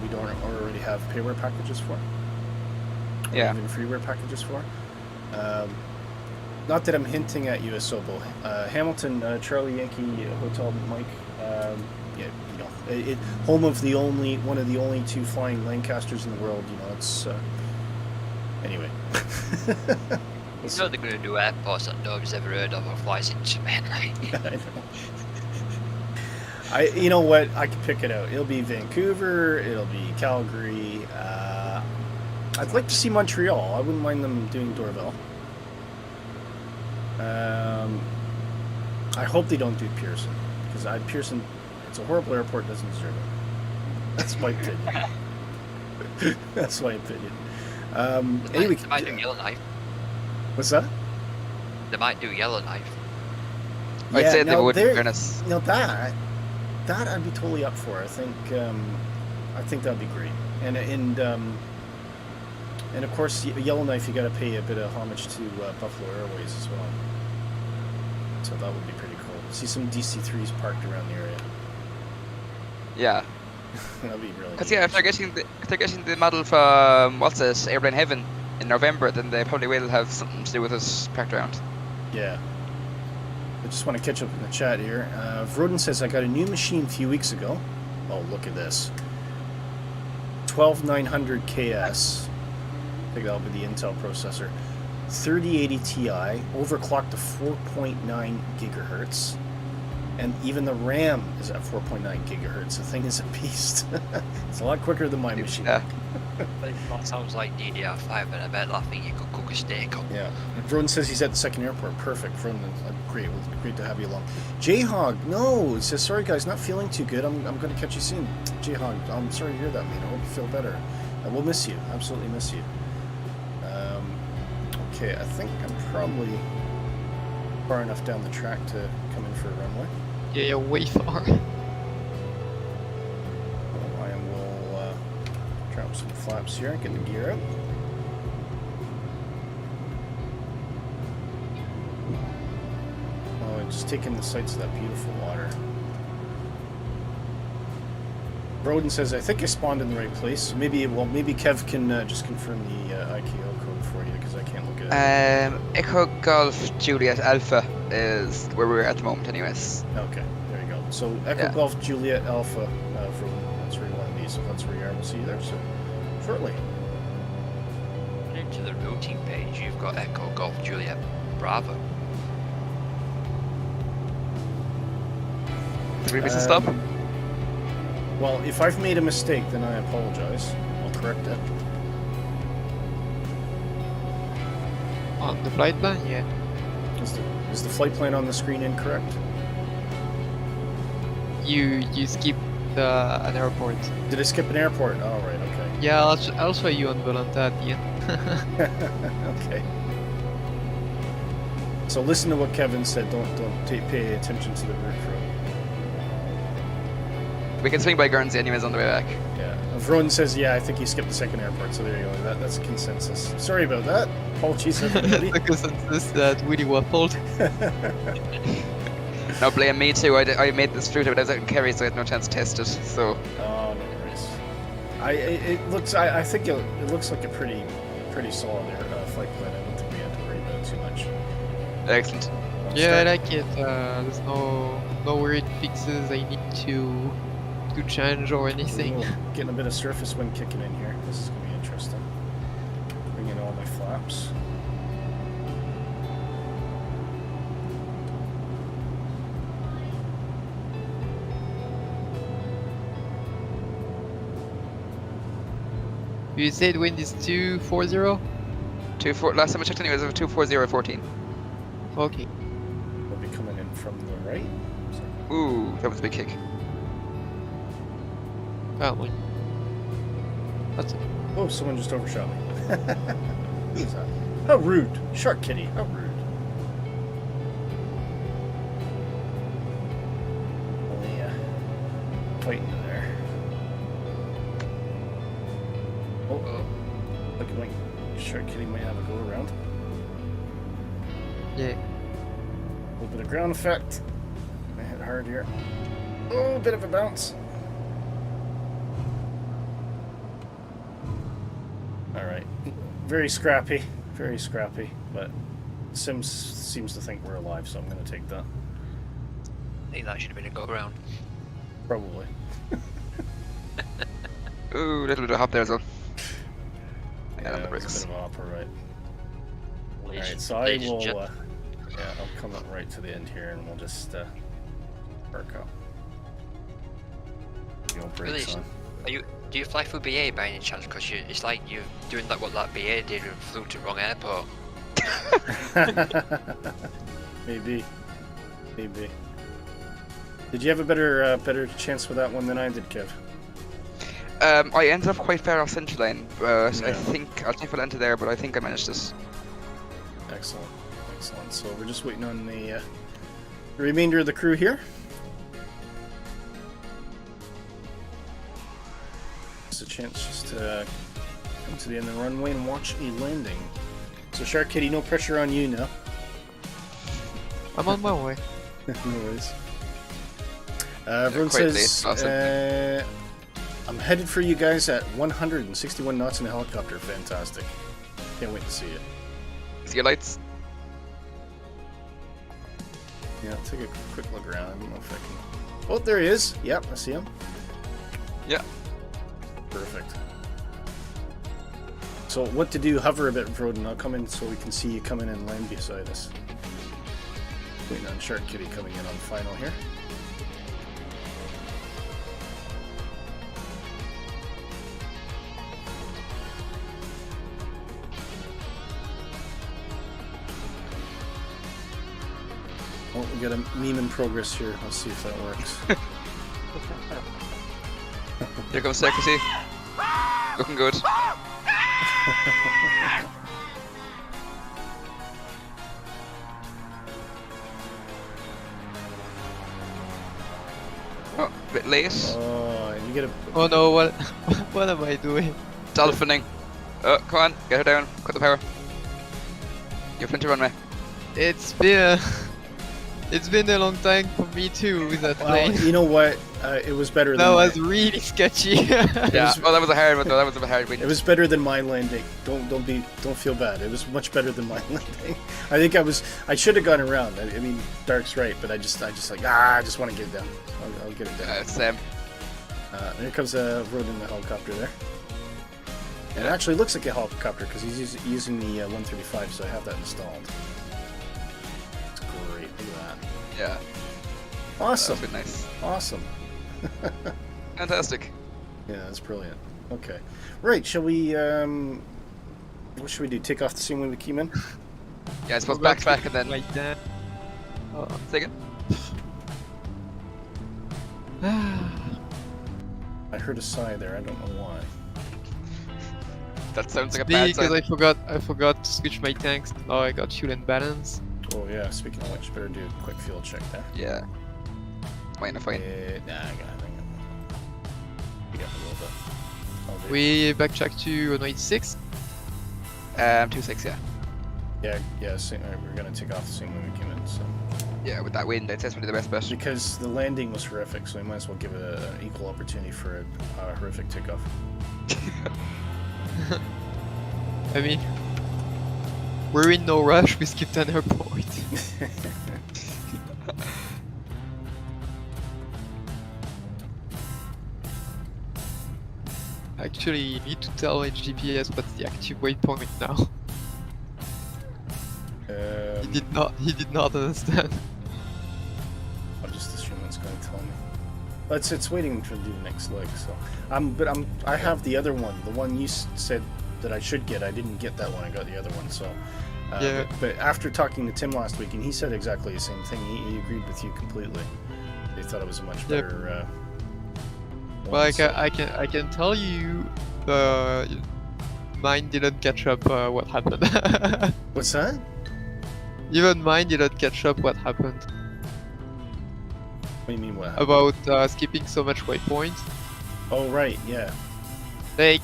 [SPEAKER 1] we don't already have payware packages for. Or
[SPEAKER 2] Yeah.
[SPEAKER 1] even freeware packages for. Not that I'm hinting at you, Asobo. Hamilton, Charlie Yankee Hotel Mike. Yeah, you know, home of one of the only 2 flying Lancasters in the world. You know, it's anyway.
[SPEAKER 3] You know they're going to do airports that nobody's ever heard of or flies into mainly.
[SPEAKER 1] I know. You know what? I can pick it out. It'll be Vancouver. It'll be Calgary. I'd like to see Montreal. I wouldn't mind them doing Dorval. I hope they don't do Pearson, because Pearson, it's a horrible airport. Doesn't deserve it. That's my opinion. That's my opinion. Anyway,
[SPEAKER 3] They might do Yellowknife.
[SPEAKER 1] what's that?
[SPEAKER 3] They might do Yellowknife.
[SPEAKER 2] I'd say they
[SPEAKER 1] now
[SPEAKER 2] would, in
[SPEAKER 1] there-
[SPEAKER 2] fairness.
[SPEAKER 1] You know, that I'd be totally up for. I think that'd be great. And of course, Yellowknife, you got to pay a bit of homage to Buffalo Airways as well. So that would be pretty cool. See some DC-3s parked around the area.
[SPEAKER 2] Yeah.
[SPEAKER 1] That'd be really.
[SPEAKER 2] Because
[SPEAKER 1] neat.
[SPEAKER 2] yeah, if they're getting the model from Airplane Heaven in November, then they probably will have something to do with us parked around.
[SPEAKER 1] Yeah. I just want to catch up in the chat here. Vroden says, I got a new machine a few weeks ago. Oh, look at this. 12900 KS. I think that'll be the Intel processor. 3080 Ti, overclocked to 4.9 gigahertz. And even the RAM is at 4.9 gigahertz. The thing is a beast. It's a lot quicker than my machine.
[SPEAKER 2] Yeah.
[SPEAKER 3] That sounds like DDR5, and I bet laughing you could cook a steak up.
[SPEAKER 1] Yeah. Vroden says he's at the second airport. Perfect. Vroden, great. Great to have you along. J-Hog, no. He says, sorry guys, not feeling too good. I'm going to catch you soon. J-Hog, I'm sorry to hear that, man. I hope you feel better. We'll miss you. Absolutely miss you. Okay, I think I'm probably far enough down the track to come in for a runway.
[SPEAKER 4] Yeah, you're way far.
[SPEAKER 1] I will drop some flaps here, get the gear up. just take in the sights of that beautiful water. Broden says, I think I spawned in the right place. So maybe Kev can just confirm the IKO code for you, because I can't look at it.
[SPEAKER 2] Echo Golf Juliet Alpha is where we're at the moment, anyways.
[SPEAKER 1] Okay, there you go. So Echo Golf Juliet Alpha, that's where you want to be, so that's where you are. We'll see you there shortly.
[SPEAKER 3] Into the routing page, you've got Echo Golf Juliet Bravo.
[SPEAKER 2] Did we miss a stop?
[SPEAKER 1] Well, if I've made a mistake, then I apologize. I'll correct it.
[SPEAKER 4] On the flight plan, yeah.
[SPEAKER 1] Is the flight plan on the screen incorrect?
[SPEAKER 4] You skip an airport.
[SPEAKER 1] Did I skip an airport? Oh, right, okay.
[SPEAKER 4] Yeah, I'll show you on Volanta at the end.
[SPEAKER 1] Okay. So listen to what Kevin said. Don't pay attention to the route road.
[SPEAKER 2] We can swing by Guernsey anyways on the way back.
[SPEAKER 1] Yeah. Vroden says, yeah, I think you skipped the second airport, so there you go. That's consensus. Sorry about that. Apologies, everybody.
[SPEAKER 4] The consensus that Willy waffled.
[SPEAKER 2] No, blame me too. I made this route, but I was out in Kerry, so I had no chance to test it. So.
[SPEAKER 1] Oh, no worries. I think it looks like a pretty solid flight plan. I don't think we have to worry about it too much.
[SPEAKER 2] Excellent.
[SPEAKER 4] Yeah, I like it. There's no weird fixes I need to change or anything.
[SPEAKER 1] Ooh, getting a bit of surface wind kicking in here. This is going to be interesting. Bring in all my flaps.
[SPEAKER 4] You said wind is 240?
[SPEAKER 2] 24. Last time I checked, anyways, it was 24014.
[SPEAKER 4] Okay.
[SPEAKER 1] We'll be coming in from the right.
[SPEAKER 2] Ooh, that was a big kick.
[SPEAKER 4] That one. That's it.
[SPEAKER 1] Oh, someone just overshot me. Who's that? How rude. Shark Kitty, how rude. Oh, yeah. Fighting there. Oh, looking like Shark Kitty might have a go around.
[SPEAKER 4] Yeah.
[SPEAKER 1] A little bit of ground effect. I hit hard here. Oh, a bit of a bounce. Alright. Very scrappy, but Sims seems to think we're alive, so I'm going to take that.
[SPEAKER 3] I think that should have been a go around.
[SPEAKER 1] Probably.
[SPEAKER 2] Ooh, a little bit of hop there as well.
[SPEAKER 1] Yeah,
[SPEAKER 2] And the
[SPEAKER 1] it was
[SPEAKER 2] brakes.
[SPEAKER 1] a bit of a hop, alright.
[SPEAKER 3] Ladies-
[SPEAKER 1] Alright, so I
[SPEAKER 3] ladies and
[SPEAKER 1] will,
[SPEAKER 3] gen-
[SPEAKER 1] I'll come up right to the end here and we'll just, park up. The old brakes
[SPEAKER 3] Really?
[SPEAKER 1] on.
[SPEAKER 3] Do you fly through BA by any chance? Because it's like you're doing like what that BA did and flew to the wrong airport.
[SPEAKER 1] Maybe. Did you have a better chance with that one than I did, Kev?
[SPEAKER 2] I ended up quite far off Central Line, but
[SPEAKER 1] Yeah.
[SPEAKER 2] I think I'll take what into there, but I think I managed this.
[SPEAKER 1] Excellent. So we're just waiting on the remainder of the crew here. Just a chance just to come to the end of the runway and watch a landing. So Shark Kitty, no pressure on you now.
[SPEAKER 4] I'm on my way.
[SPEAKER 1] No worries. Everyone
[SPEAKER 2] quite
[SPEAKER 1] says,
[SPEAKER 2] late,
[SPEAKER 1] I'm headed for you guys at 161 knots in a helicopter. Fantastic. Can't wait to see it.
[SPEAKER 2] See your lights?
[SPEAKER 1] Yeah, take a quick look around. I don't know if I can... Oh, there he is. Yep, I see him.
[SPEAKER 2] Yeah.
[SPEAKER 1] Perfect. So what to do, hover a bit, Vroden. I'll come in so we can see you come in and land beside us. Waiting on Shark Kitty coming in on final here. Oh, we got a meme in progress here. Let's see if that works.
[SPEAKER 2] Here comes Secrecy. Looking good. Oh, a bit late.
[SPEAKER 1] Oh, you get a...
[SPEAKER 4] Oh no, what what am I doing?
[SPEAKER 2] Dolphining. Oh, come on, get her down. Cut the power. You have plenty of runway.
[SPEAKER 4] It's been It's been a long time for me too with that
[SPEAKER 1] Well,
[SPEAKER 4] plane.
[SPEAKER 1] you know what? It was better
[SPEAKER 4] That
[SPEAKER 1] than
[SPEAKER 4] was really sketchy.
[SPEAKER 2] Yeah. Oh, that was a hard one though. That was a hard one.
[SPEAKER 1] It was better than my landing. Don't feel bad. It was much better than my landing. I think I should have gone around. I mean, Dark's right, but I just like I just want to get it down. I'll get it down.
[SPEAKER 2] Same.
[SPEAKER 1] There comes a Rodin the helicopter there. And it actually looks like a helicopter because he's using the 135, so I have that installed. It's great. Look at that.
[SPEAKER 2] Yeah.
[SPEAKER 1] Awesome.
[SPEAKER 2] That was nice.
[SPEAKER 1] Awesome.
[SPEAKER 2] Fantastic.
[SPEAKER 1] Yeah, that's brilliant. Okay. Right, shall we, what should we do? Take off the same way we came in?
[SPEAKER 2] Yeah, I suppose back and then.
[SPEAKER 4] like that.
[SPEAKER 2] Say again?
[SPEAKER 1] I heard a sigh there, I don't know why.
[SPEAKER 2] That sounds like a bad
[SPEAKER 4] Because
[SPEAKER 2] sign.
[SPEAKER 4] I forgot to switch my tanks. Now I got fuel and balance.
[SPEAKER 1] Oh yeah, speaking of which, better do a quick fuel check there.
[SPEAKER 2] Yeah. Fine.
[SPEAKER 1] Nah, I got it. You got a little bit. I'll do.
[SPEAKER 4] We backtrack to 186.
[SPEAKER 2] 2-6, yeah.
[SPEAKER 1] Yeah, we're gonna take off the same way we came in, so.
[SPEAKER 2] Yeah, with that wind, that's probably the best bet.
[SPEAKER 1] Because the landing was horrific, so we might as well give it an equal opportunity for a horrific takeoff.
[SPEAKER 4] I mean, we're in no rush, we skipped an airport. Actually, you need to tell GPS what's the active waypoint now. He did not understand.
[SPEAKER 1] I'll just assume it's going to tell me. It's waiting to do the next leg, so. I have the other one, the one you said that I should get. I didn't get that one. I got the other one, so.
[SPEAKER 4] Yeah.
[SPEAKER 1] But after talking to Tim last week, and he said exactly the same thing. He agreed with you completely. They thought it was a much better.
[SPEAKER 4] Well,
[SPEAKER 1] one, so.
[SPEAKER 4] I can tell you, mine didn't catch up what happened.
[SPEAKER 1] What's that?
[SPEAKER 4] Even mine didn't catch up what happened.
[SPEAKER 1] What do you mean what happened?
[SPEAKER 4] About skipping so much waypoints.
[SPEAKER 1] Oh right, yeah.
[SPEAKER 4] Like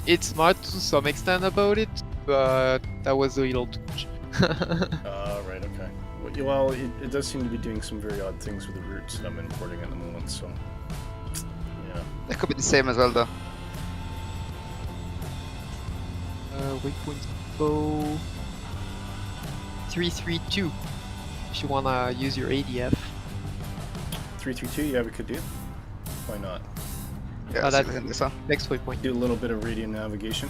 [SPEAKER 4] it's smart to some extent about it, but that was a little too much.
[SPEAKER 1] Right, okay. Well, it does seem to be doing some very odd things with the routes that I'm importing at the moment, so. Yeah.
[SPEAKER 2] That could be the same as well, though.
[SPEAKER 4] Waypoint info 332. If you wanna use your ADF.
[SPEAKER 1] 332, yeah, we could do. Why not?
[SPEAKER 2] Yeah,
[SPEAKER 4] that's
[SPEAKER 2] this one.
[SPEAKER 4] next waypoint.
[SPEAKER 1] Do a little bit of radio navigation.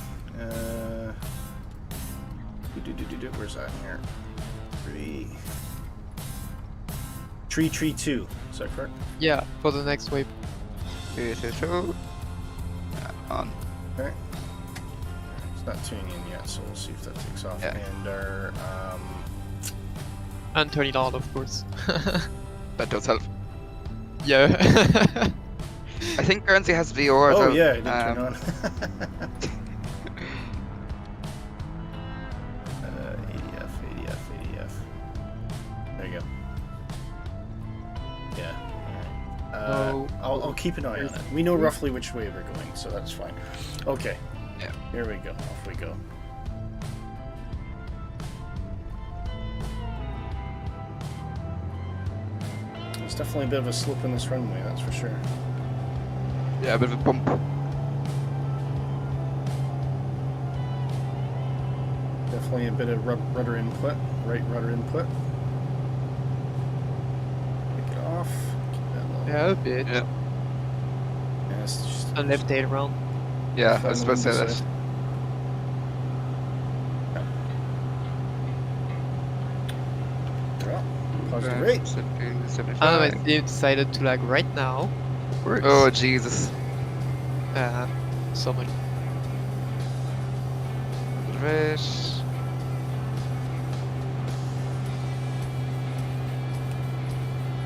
[SPEAKER 1] Where's that here? 332. Is that correct?
[SPEAKER 4] Yeah, for the next waypoint.
[SPEAKER 2] 3-2. On.
[SPEAKER 1] Okay. It's not tuning in yet, so we'll see if that takes off.
[SPEAKER 2] Yeah.
[SPEAKER 1] And our
[SPEAKER 4] And turn it on, of course.
[SPEAKER 2] That does help.
[SPEAKER 4] Yeah.
[SPEAKER 2] I think Guernsey has VR as
[SPEAKER 1] oh
[SPEAKER 2] well.
[SPEAKER 1] yeah, it did turn on. ADF. There you go. Yeah. I'll keep an eye on it. We know roughly which way we're going, so that's fine. Okay.
[SPEAKER 2] Yeah.
[SPEAKER 1] Here we go. Off we go. There's definitely a bit of a slope in this runway, that's for sure.
[SPEAKER 2] Yeah, a bit of a bump.
[SPEAKER 1] Definitely a bit of rudder input, right rudder input. Take it off. Keep that low.
[SPEAKER 4] Yeah, a bit.
[SPEAKER 2] Yeah.
[SPEAKER 1] Yeah, it's just,
[SPEAKER 4] And left tail round.
[SPEAKER 2] Yeah, I was supposed to say that.
[SPEAKER 1] Well, positive rate.
[SPEAKER 2] 75.
[SPEAKER 4] They decided to lag right now.
[SPEAKER 2] Oh, Jesus.
[SPEAKER 4] So much.
[SPEAKER 2] Right.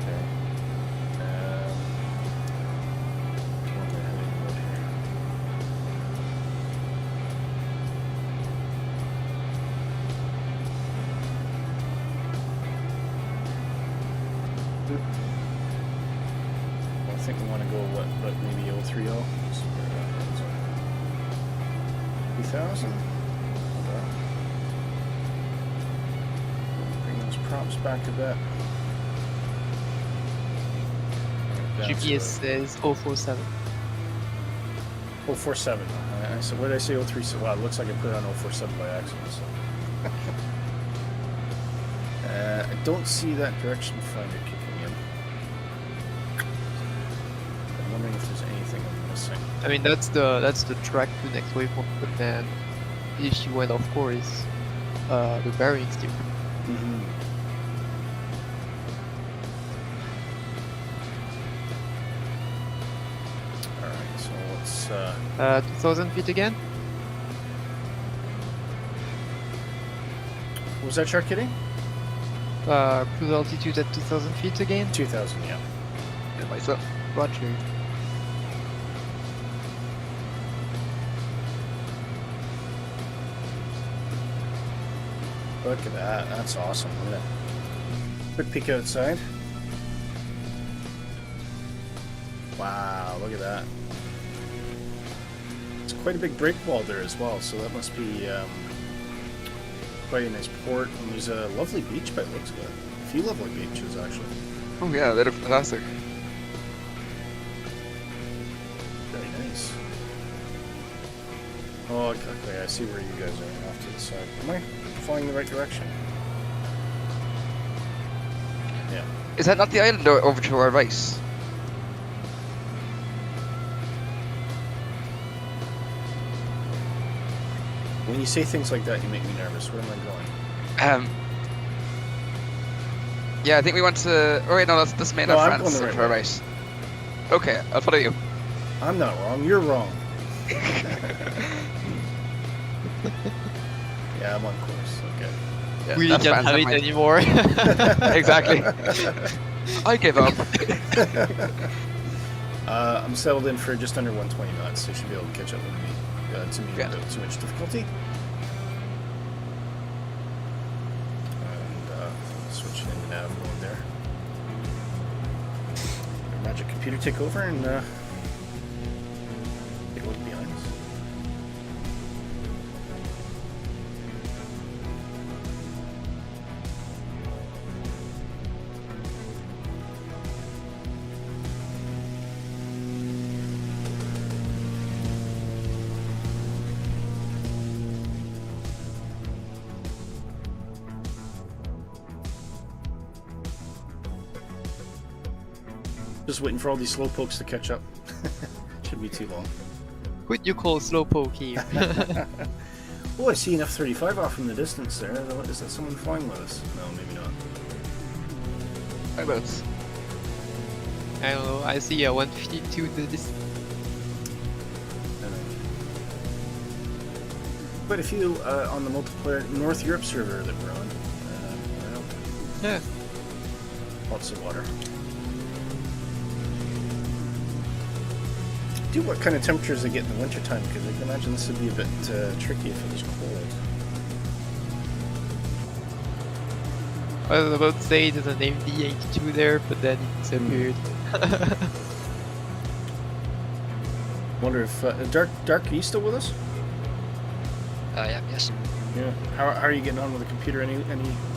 [SPEAKER 1] Okay. What the hell is it here? I think we want to go what maybe 030. See where that runs on. 3000. Bring those props back a bit. down
[SPEAKER 4] GPS
[SPEAKER 1] to
[SPEAKER 4] says 047.
[SPEAKER 1] 047. So what did I say? 037. Wow, it looks like I put it on 047 by accident. So. I don't see that direction finder kicking in. I'm wondering if there's anything I'm missing.
[SPEAKER 4] I mean, that's the track to the next waypoint, but then if you went off course, the bearing's different.
[SPEAKER 1] Mm-hmm. Alright, so let's
[SPEAKER 4] 2,000 feet again?
[SPEAKER 1] what was that chart kidding?
[SPEAKER 4] Cruise altitude at 2,000 feet again?
[SPEAKER 1] 2000, yeah.
[SPEAKER 2] Yeah, myself.
[SPEAKER 4] Roger.
[SPEAKER 1] Look at that, that's awesome. Look at that. Quick peek outside. Wow, look at that. It's quite a big break wall there as well, so that must be quite a nice port. And there's a lovely beach by the looks of it. A few lovely beaches, actually.
[SPEAKER 2] Oh yeah, they look fantastic.
[SPEAKER 1] Very nice. Oh, okay, I see where you guys are off to the side. Am I flying the right direction? Yeah.
[SPEAKER 2] Is that not the island over to our right?
[SPEAKER 1] When you say things like that, you make me nervous. Where am I going?
[SPEAKER 2] Yeah, I think we went to. Oh wait, no, that's mainland
[SPEAKER 1] No, I'm
[SPEAKER 2] France.
[SPEAKER 1] going the
[SPEAKER 2] over
[SPEAKER 1] right
[SPEAKER 2] to our
[SPEAKER 1] way.
[SPEAKER 2] right. Okay, I'll follow you.
[SPEAKER 1] I'm not wrong. You're wrong. Yeah, I'm on course. Okay.
[SPEAKER 2] Yeah,
[SPEAKER 4] We
[SPEAKER 2] that's
[SPEAKER 4] can't
[SPEAKER 2] France,
[SPEAKER 4] have it
[SPEAKER 2] never mind.
[SPEAKER 4] anymore.
[SPEAKER 2] Exactly. I give up.
[SPEAKER 1] I'm settled in for just under 120 knots, so you should be able to catch up with me. To me,
[SPEAKER 2] Yeah.
[SPEAKER 1] without too much difficulty. And switching into nav mode there. Magic computer take over and take a look behind us. Just waiting for all these slowpokes to catch up. Shouldn't be too long.
[SPEAKER 4] What you call slowpoke here?
[SPEAKER 1] Oh, I see an F-35 off in the distance there. Is that someone flying with us? No, maybe not.
[SPEAKER 2] Whereabouts?
[SPEAKER 4] I don't know, I see a 152 to this.
[SPEAKER 1] Quite a few on the multiplayer North Europe server that we're on. I know.
[SPEAKER 4] Yeah.
[SPEAKER 1] Lots of water. Do what kind of temperatures they get in the wintertime, because I can imagine this would be a bit tricky if it was cold.
[SPEAKER 4] I was about to say there's an MD82 there, but then it disappeared.
[SPEAKER 1] Wonder if Dark, are you still with us?
[SPEAKER 3] Yeah, yes.
[SPEAKER 1] Yeah. How are you getting on with the computer? Any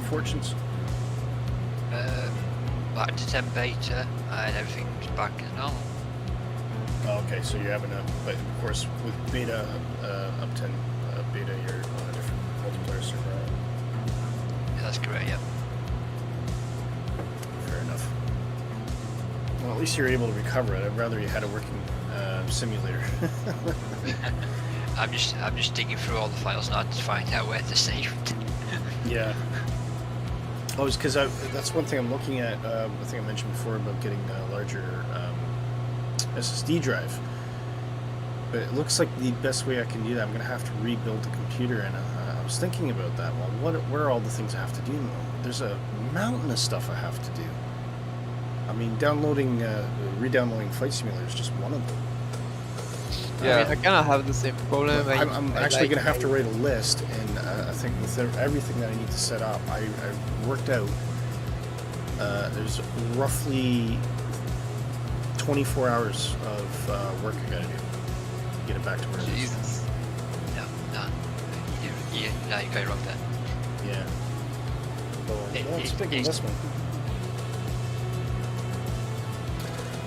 [SPEAKER 1] fortunes?
[SPEAKER 3] Back to 10 beta and everything's back as normal.
[SPEAKER 1] Oh, okay, so you're having but of course with beta up 10 beta, you're on a different multiplayer server. Right?
[SPEAKER 3] Yeah, that's correct, yeah.
[SPEAKER 1] Fair enough. Well, at least you're able to recover it. I'd rather you had a working simulator.
[SPEAKER 3] I'm just digging through all the files now to find out where to save it.
[SPEAKER 1] Yeah. Oh, it's because that's one thing I'm looking at. I think I mentioned before about getting a larger SSD drive. But it looks like the best way I can do that, I'm going to have to rebuild the computer. And I was thinking about that. Well, what are all the things I have to do? There's a mountain of stuff I have to do. I mean, re-downloading Flight Simulator is just one of them.
[SPEAKER 2] Yeah.
[SPEAKER 4] I mean, I kind of have the same problem.
[SPEAKER 1] I'm actually going to have to write a list, and I think with everything that I need to set up, I worked out there's roughly 24 hours of work I got to do to get it back to where it is.
[SPEAKER 2] Jesus.
[SPEAKER 3] No, you got it wrong then.
[SPEAKER 1] Yeah. So, well, it's a big
[SPEAKER 3] It-
[SPEAKER 1] investment.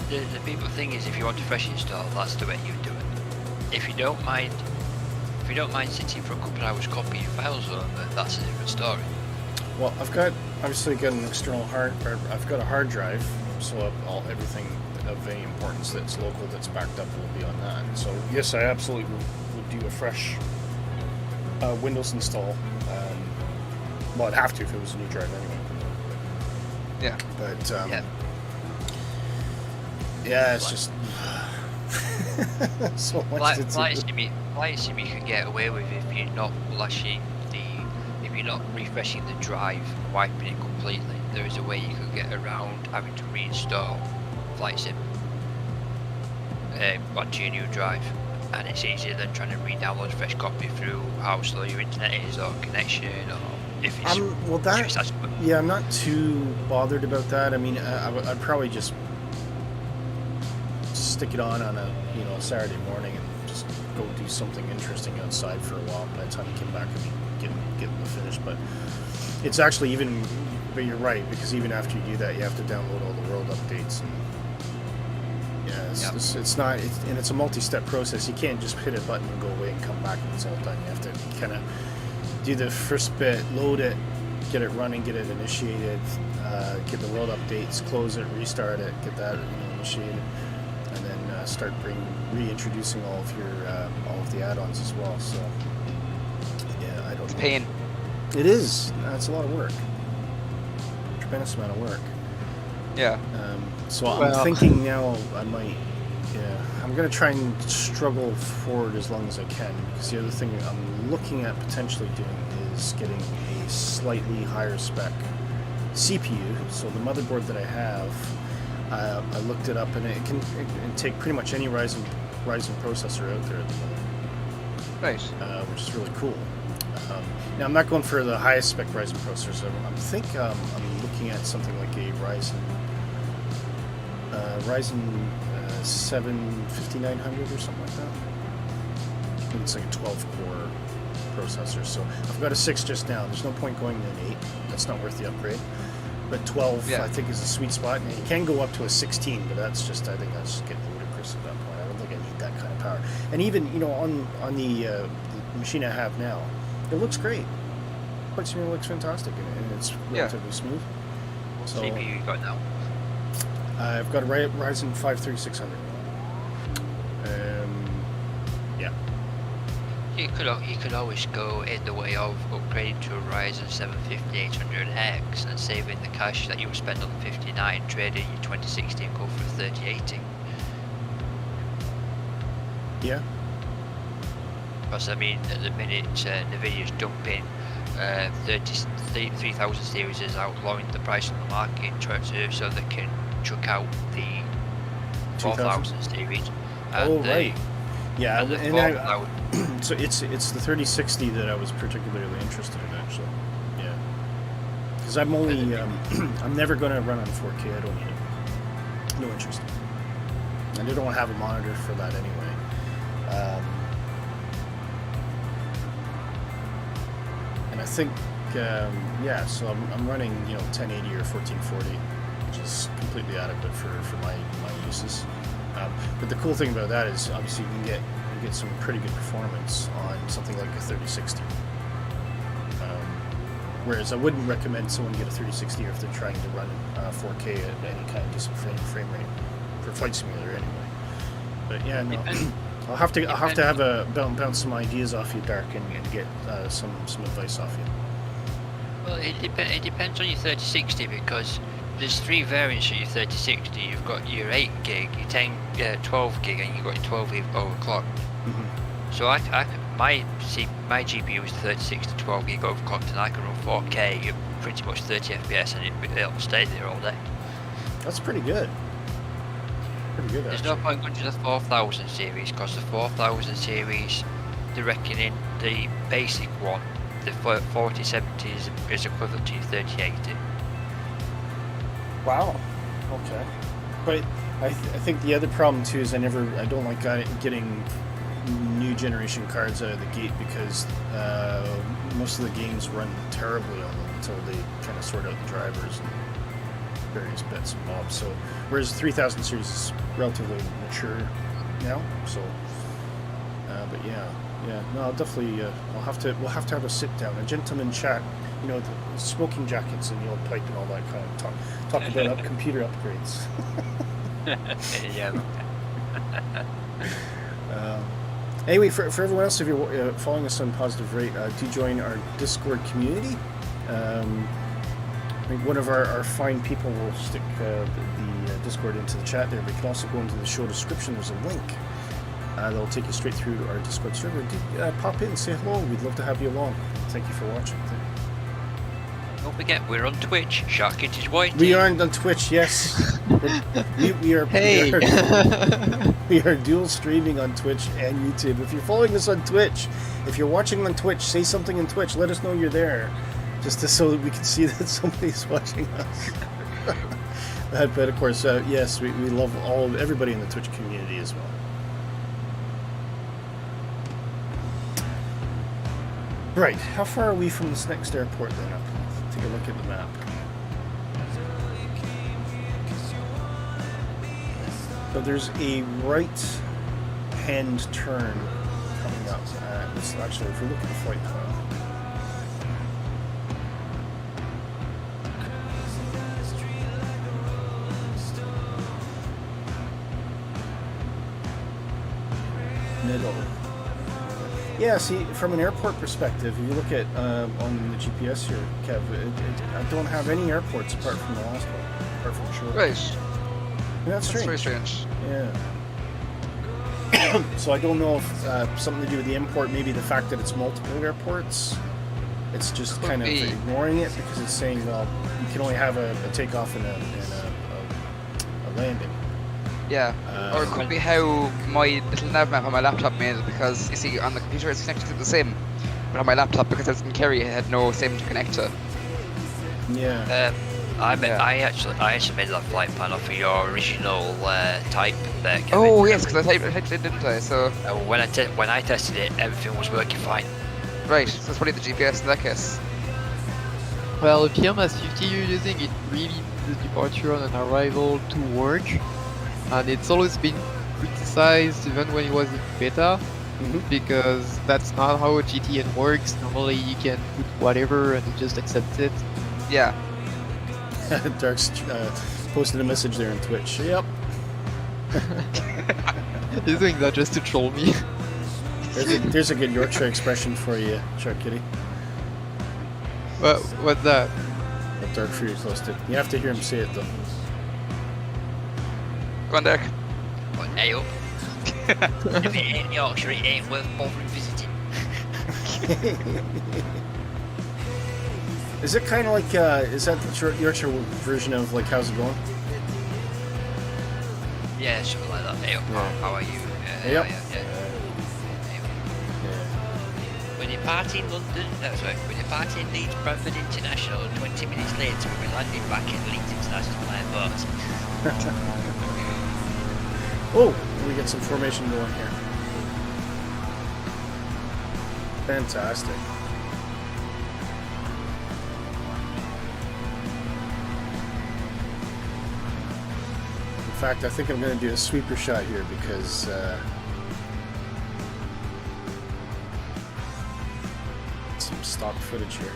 [SPEAKER 3] the people thing is, if you want a fresh install, that's the way you do it. If you don't mind sitting for a couple of hours copying files over, that's a different story.
[SPEAKER 1] Well, I've obviously got an external I've got a hard drive, so everything of any importance that's local that's backed up will be on that. So yes, I absolutely would do a fresh Windows install. Well, I'd have to if it was a new drive anyway.
[SPEAKER 2] Yeah.
[SPEAKER 1] But
[SPEAKER 2] Yeah.
[SPEAKER 1] yeah, it's just so much to do.
[SPEAKER 3] Lightsym you can get away with if you're not refreshing the drive, wiping it completely. There is a way you can get around having to reinstall Lightsym onto your new drive, and it's easier than trying to re-download a fresh copy through how slow your internet is or connection, or if it's
[SPEAKER 1] yeah, I'm not too bothered about that. I mean, I'd probably just stick it on a Saturday morning and just go do something interesting outside for a while. By the time you come back, and get them finished. But it's actually but you're right, because even after you do that, you have to download all the world updates. And yeah, it's not, and it's a multi-step process. You can't just hit a button and go away and come back and it's all done. You have to kind of do the first bit, load it, get it running, get it initiated, get the world updates, close it, restart it, get that initiated, and then start reintroducing all of the add-ons as well. So yeah, I don't.
[SPEAKER 2] It's pain.
[SPEAKER 1] It is. It's a lot of work. Tremendous amount of work.
[SPEAKER 2] Yeah.
[SPEAKER 1] So I'm thinking now I'm going to try and struggle forward as long as I can, because the other thing I'm looking at potentially doing is getting a slightly higher spec CPU. So the motherboard that I have, I looked it up, and it can take pretty much any Ryzen processor out there at the moment.
[SPEAKER 2] Right.
[SPEAKER 1] Which is really cool. Now I'm not going for the highest spec Ryzen processors. I'm looking at something like a Ryzen 7 5900 or something like that. I think it's like a 12-core processor. So I've got a 6 just now. There's no point going to an 8. That's not worth the upgrade. But 12, I think, is a sweet spot. And you can go up to a 16, but I think that's just getting ludicrous at that point. I don't think I need that kind of power. And even on the machine I have now, it looks great. It looks fantastic, and it's relatively smooth.
[SPEAKER 3] What CPU you got now?
[SPEAKER 1] I've got a Ryzen 5 3600. Yeah.
[SPEAKER 3] You could always go in the way of upgrading to a Ryzen 7 5800X and saving the cash that you would spend on the 59, trading your 2060 and go for a 3080.
[SPEAKER 1] Yeah.
[SPEAKER 3] Because at the minute Nvidia's dumping 3000 series is outlawing the price on the market so they can chuck out the 4000 series.
[SPEAKER 1] Right. Yeah,
[SPEAKER 3] and
[SPEAKER 1] so it's the 3060 that I was particularly interested in, actually. Yeah, because I'm never going to run on 4K. I don't need it. No interest. And I don't have a monitor for that anyway. And I think, so I'm running 1080 or 1440, which is completely adequate for my uses. But the cool thing about that is, obviously, you can get some pretty good performance on something like a 3060. Whereas I wouldn't recommend someone get a 3060 if they're trying to run 4K at any kind of decent frame rate for Flight Simulator anyway. But yeah, no. I'll have to bounce some ideas off you, Dark, and get some advice off you.
[SPEAKER 3] Well, it depends on your 3060, because there's 3 variants of your 3060. You've got your 8 gig, your 12 gig, and you've got your 12 gig overclocked. Mm-hmm. So my GPU is 3060 12 gig overclocked, and I can run 4K at pretty much 30 FPS, and it'll stay there all day.
[SPEAKER 1] That's pretty good.
[SPEAKER 3] There's no point going to the 4000 series, because the 4000 series, they're reckoning the basic one, the 4070 is equivalent to your 3080.
[SPEAKER 1] Wow. Okay. But I think the other problem too is I don't like getting new generation cards out of the gate, because most of the games run terribly on them until they kind of sort out the drivers. various bits and bobs. So whereas 3000 series is relatively mature now. So, but yeah, no, I'll definitely we'll have to have a sit down, a gentleman chat. You know, the smoking jackets and the old pipe and all that kind of talk about computer upgrades.
[SPEAKER 3] Yeah.
[SPEAKER 1] Anyway, for everyone else, if you're following us on Positive Rate, do join our Discord community. I think one of our fine people will stick the Discord into the chat there. But you can also go into the show description. There's a link that'll take you straight through to our Discord server. Pop in, say hello. We'd love to have you along. Thank you for watching.
[SPEAKER 3] Don't forget, we're on Twitch. Sharkit is white.
[SPEAKER 1] We aren't on Twitch, yes. we are.
[SPEAKER 4] Hey!
[SPEAKER 1] We are dual streaming on Twitch and YouTube. If you're following us on Twitch, if you're watching on Twitch, say something in Twitch. Let us know you're there, so that we can see that somebody's watching us. But of course, yes, we love everybody in the Twitch community as well. Right, how far are we from this next airport then? Take a look at the map. So there's a right-hand turn coming up. Actually, if we look at the flight plan. Middle. Yeah, see, from an airport perspective, if you look at on the GPS here, Kev, I don't have any airports apart from the last one, apart from Shoreham.
[SPEAKER 2] Right.
[SPEAKER 1] That's strange.
[SPEAKER 2] Very strange.
[SPEAKER 1] Yeah. So I don't know if something to do with the import, maybe the fact that it's multiple airports. It's just kind of ignoring it because it's saying, well, you can only have a takeoff and a landing.
[SPEAKER 2] Yeah, or it could be how my little nav map on my laptop made it, because you see on the computer it's connected to the SIM, but on my laptop, because it didn't carry, it had no SIM to connect to.
[SPEAKER 1] Yeah.
[SPEAKER 3] I actually made that flight plan off of your original type there, Kevin.
[SPEAKER 2] Oh yes, because I typed it, didn't I? So
[SPEAKER 3] when I tested it, everything was working fine.
[SPEAKER 2] right, so it's probably the GPS in that case.
[SPEAKER 4] Well, the PMS 50 you're using, it really the departure on an arrival to work, and it's always been criticized even when it was in beta, because that's not how a GTN works. Normally you can put whatever and it just accepts it.
[SPEAKER 2] Yeah.
[SPEAKER 1] Dark's posted a message there on Twitch. Yep.
[SPEAKER 4] He's doing that just to troll me.
[SPEAKER 1] There's a good Yorkshire expression for you, Shark Kitty.
[SPEAKER 4] What's that?
[SPEAKER 1] That Dark Fury posted. You have to hear him say it though.
[SPEAKER 2] Go on, Derek.
[SPEAKER 3] Well, hey up. If it ain't Yorkshire, it ain't worth bothering visiting.
[SPEAKER 1] Is it kind of like, is that the Yorkshire version of like, how's it going?
[SPEAKER 3] Yeah, something like that. Hey up, how are you?
[SPEAKER 1] Hey up.
[SPEAKER 3] Yeah. When you party in London, when you party in Leeds Bradford International, 20 minutes later we'll be landing back at Leeds International Airport.
[SPEAKER 1] Oh, we get some formation going here. Fantastic. In fact, I think I'm going to do a sweeper shot here because some stock footage here.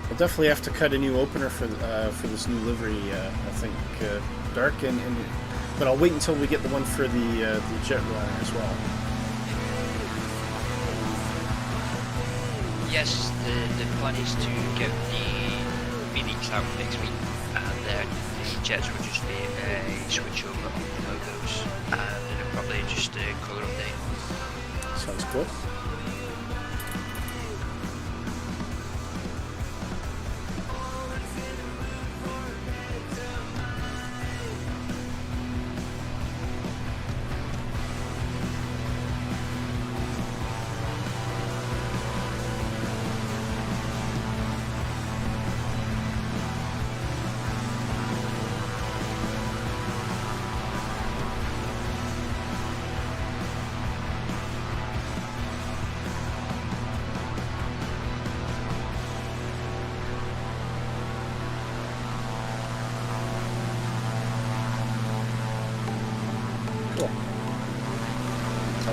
[SPEAKER 1] I'll definitely have to cut a new opener for this new livery. I think Dark but I'll wait until we get the one for the jetliner as well.
[SPEAKER 3] Yes, the plan is to get the Phoenix out next week, and the jets will just be a switch over on the logos, and it'll probably just a colour update.
[SPEAKER 1] Sounds cool.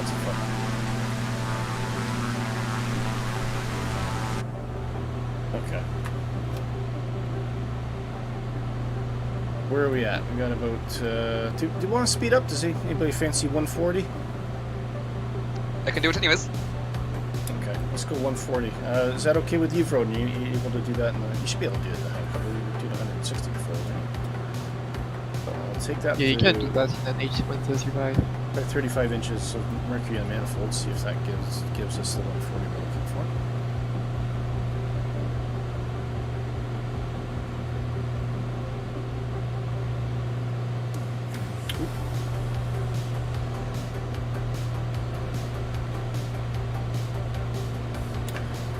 [SPEAKER 1] lots of fun. Okay. Where are we at? We got about. Do you want to speed up? Does anybody fancy 140?
[SPEAKER 2] I can do it anyways.
[SPEAKER 1] Okay, let's go 140. Is that okay with you, Vroden? You able to do that? You should be able to do it. We did 160 before. So I'll take that.
[SPEAKER 4] Yeah, you can do that in an H.35.
[SPEAKER 1] About 35 inches of mercury on manifold. See if that gives us the 140 we're looking for.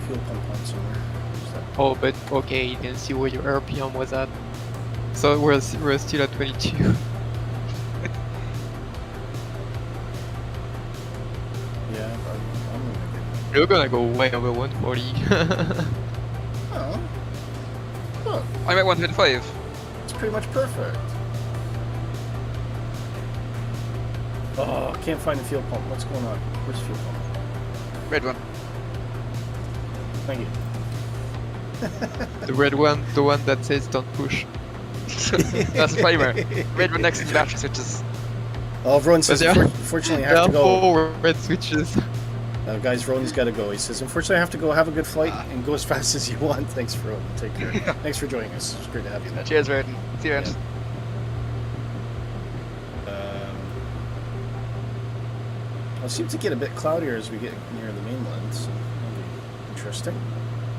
[SPEAKER 1] Fuel pump on somewhere. Where's that?
[SPEAKER 4] Oh, but okay, you can see where your RPM was at. So we're still at 22.
[SPEAKER 1] Yeah, I'm gonna get.
[SPEAKER 4] You're gonna go way over 140.
[SPEAKER 1] Oh. Look,
[SPEAKER 2] I'm at 125.
[SPEAKER 1] it's pretty much perfect. Oh, I can't find the fuel pump. What's going on? Where's the fuel pump?
[SPEAKER 2] Red one.
[SPEAKER 1] Thank you.
[SPEAKER 4] The red one, the one that says don't push.
[SPEAKER 2] That's the primer. Red one next to the battery switches.
[SPEAKER 1] Oh, Rowan says,
[SPEAKER 4] But there-
[SPEAKER 1] unfortunately, I
[SPEAKER 4] There
[SPEAKER 1] have
[SPEAKER 4] are
[SPEAKER 1] to go.
[SPEAKER 4] 4 red switches.
[SPEAKER 1] Guys, Rowan's got to go. He says, unfortunately, I have to go. Have a good flight and go as fast as you want. Thanks, Rowan. Take care. Thanks for joining us. It's great to have you.
[SPEAKER 2] Cheers, Redden. See you around.
[SPEAKER 1] It seems to get a bit cloudier as we get near the mainland, so that'll be interesting.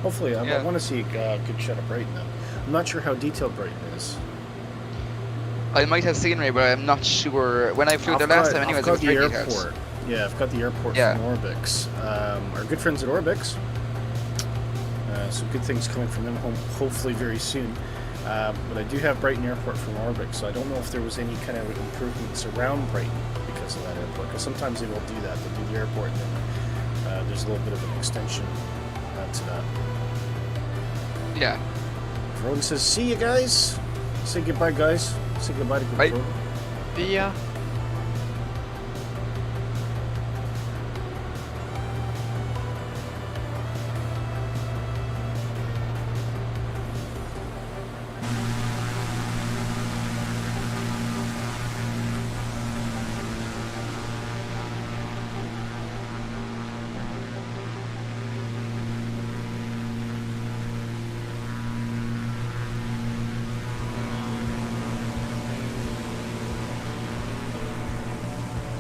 [SPEAKER 1] Hopefully, I
[SPEAKER 2] Yeah.
[SPEAKER 1] want to see a good shot of Brighton. I'm not sure how detailed Brighton is.
[SPEAKER 2] I might have scenery, but I'm not sure. When I flew there last time, anyways,
[SPEAKER 1] I've
[SPEAKER 2] it
[SPEAKER 1] got
[SPEAKER 2] was
[SPEAKER 1] the
[SPEAKER 2] very
[SPEAKER 1] airport.
[SPEAKER 2] detailed.
[SPEAKER 1] Yeah, I've got the airport
[SPEAKER 2] Yeah.
[SPEAKER 1] from Orbix. Our good friends at Orbix. Some good things coming from them hopefully very soon. But I do have Brighton Airport from Orbix, so I don't know if there was any kind of improvements around Brighton because of that airport. Because sometimes they will do that. They'll do the airport and then there's a little bit of an extension to that.
[SPEAKER 2] Yeah.
[SPEAKER 1] Rowan says, see you guys. Say goodbye, guys. Say goodbye to good
[SPEAKER 2] Bye.
[SPEAKER 1] Rowan.
[SPEAKER 4] Yeah.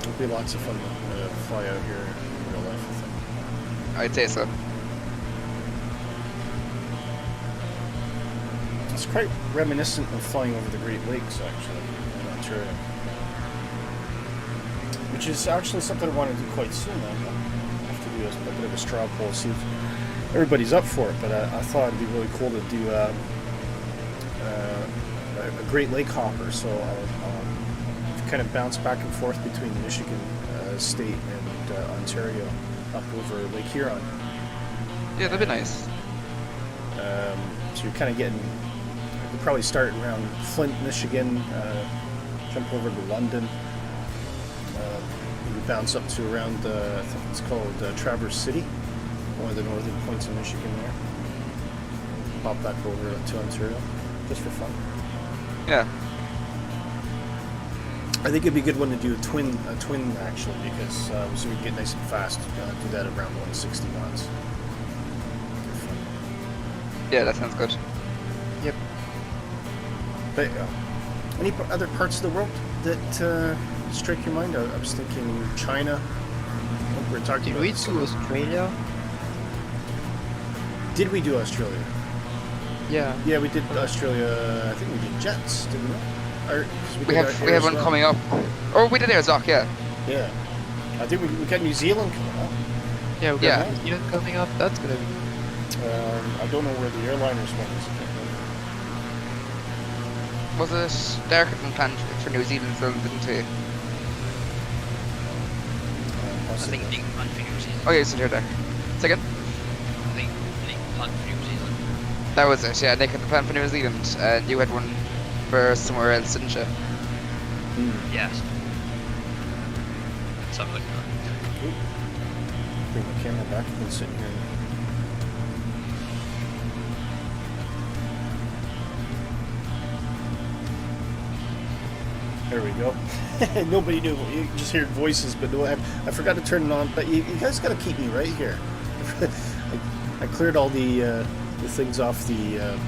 [SPEAKER 1] It'll be lots of fun to fly out here in real life, I think.
[SPEAKER 2] I'd say so.
[SPEAKER 1] It's quite reminiscent of flying over the Great Lakes, actually, in Ontario. Which is actually something I want to do quite soon. I have to do a bit of a straw poll, see if everybody's up for it. But I thought it'd be really cool to do a Great Lake hopper, so I'll kind of bounce back and forth between Michigan State and Ontario up over Lake Huron.
[SPEAKER 2] Yeah, that'd be nice.
[SPEAKER 1] So you're kind of getting, you'll probably start around Flint, Michigan, jump over to London, maybe bounce up to around, I think it's called Traverse City, one of the northern points of Michigan there. Pop back over to Ontario, just for fun.
[SPEAKER 2] Yeah.
[SPEAKER 1] I think it'd be a good one to do a twin actually, because so we can get nice and fast. Do that around 160 knots.
[SPEAKER 2] Yeah, that sounds good.
[SPEAKER 1] Yep. But any other parts of the world that strike your mind? I was thinking China. We're talking
[SPEAKER 4] Did
[SPEAKER 1] about
[SPEAKER 4] we do Australia?
[SPEAKER 1] Did we do Australia?
[SPEAKER 4] Yeah.
[SPEAKER 1] Yeah, we did Australia. I think we did jets, didn't we? Or, 'cause
[SPEAKER 2] We
[SPEAKER 1] did
[SPEAKER 2] have
[SPEAKER 1] Air as
[SPEAKER 2] one
[SPEAKER 1] well.
[SPEAKER 2] coming up. Oh, we did Airzoc, yeah.
[SPEAKER 1] Yeah. I think we got New Zealand coming up.
[SPEAKER 4] Yeah, we got
[SPEAKER 2] Yeah.
[SPEAKER 4] New Zealand coming up. That's gonna be.
[SPEAKER 1] I don't know where the airliners one is.
[SPEAKER 2] Was it Darkerton planned for New Zealand film, didn't we?
[SPEAKER 3] I think Nick planned for New Zealand.
[SPEAKER 2] Oh yeah, it's in here there. Second?
[SPEAKER 3] I think Nick planned for New Zealand.
[SPEAKER 2] That was it, yeah. Nick had the plan for New Zealand, and you had one for somewhere else, didn't you?
[SPEAKER 3] Yes. Let's have a look at
[SPEAKER 1] bring the camera back. I've been sitting here. There we go. Nobody knew. You just heard voices, but no, I forgot to turn it on. But you guys got to keep me right here. I cleared all the things off the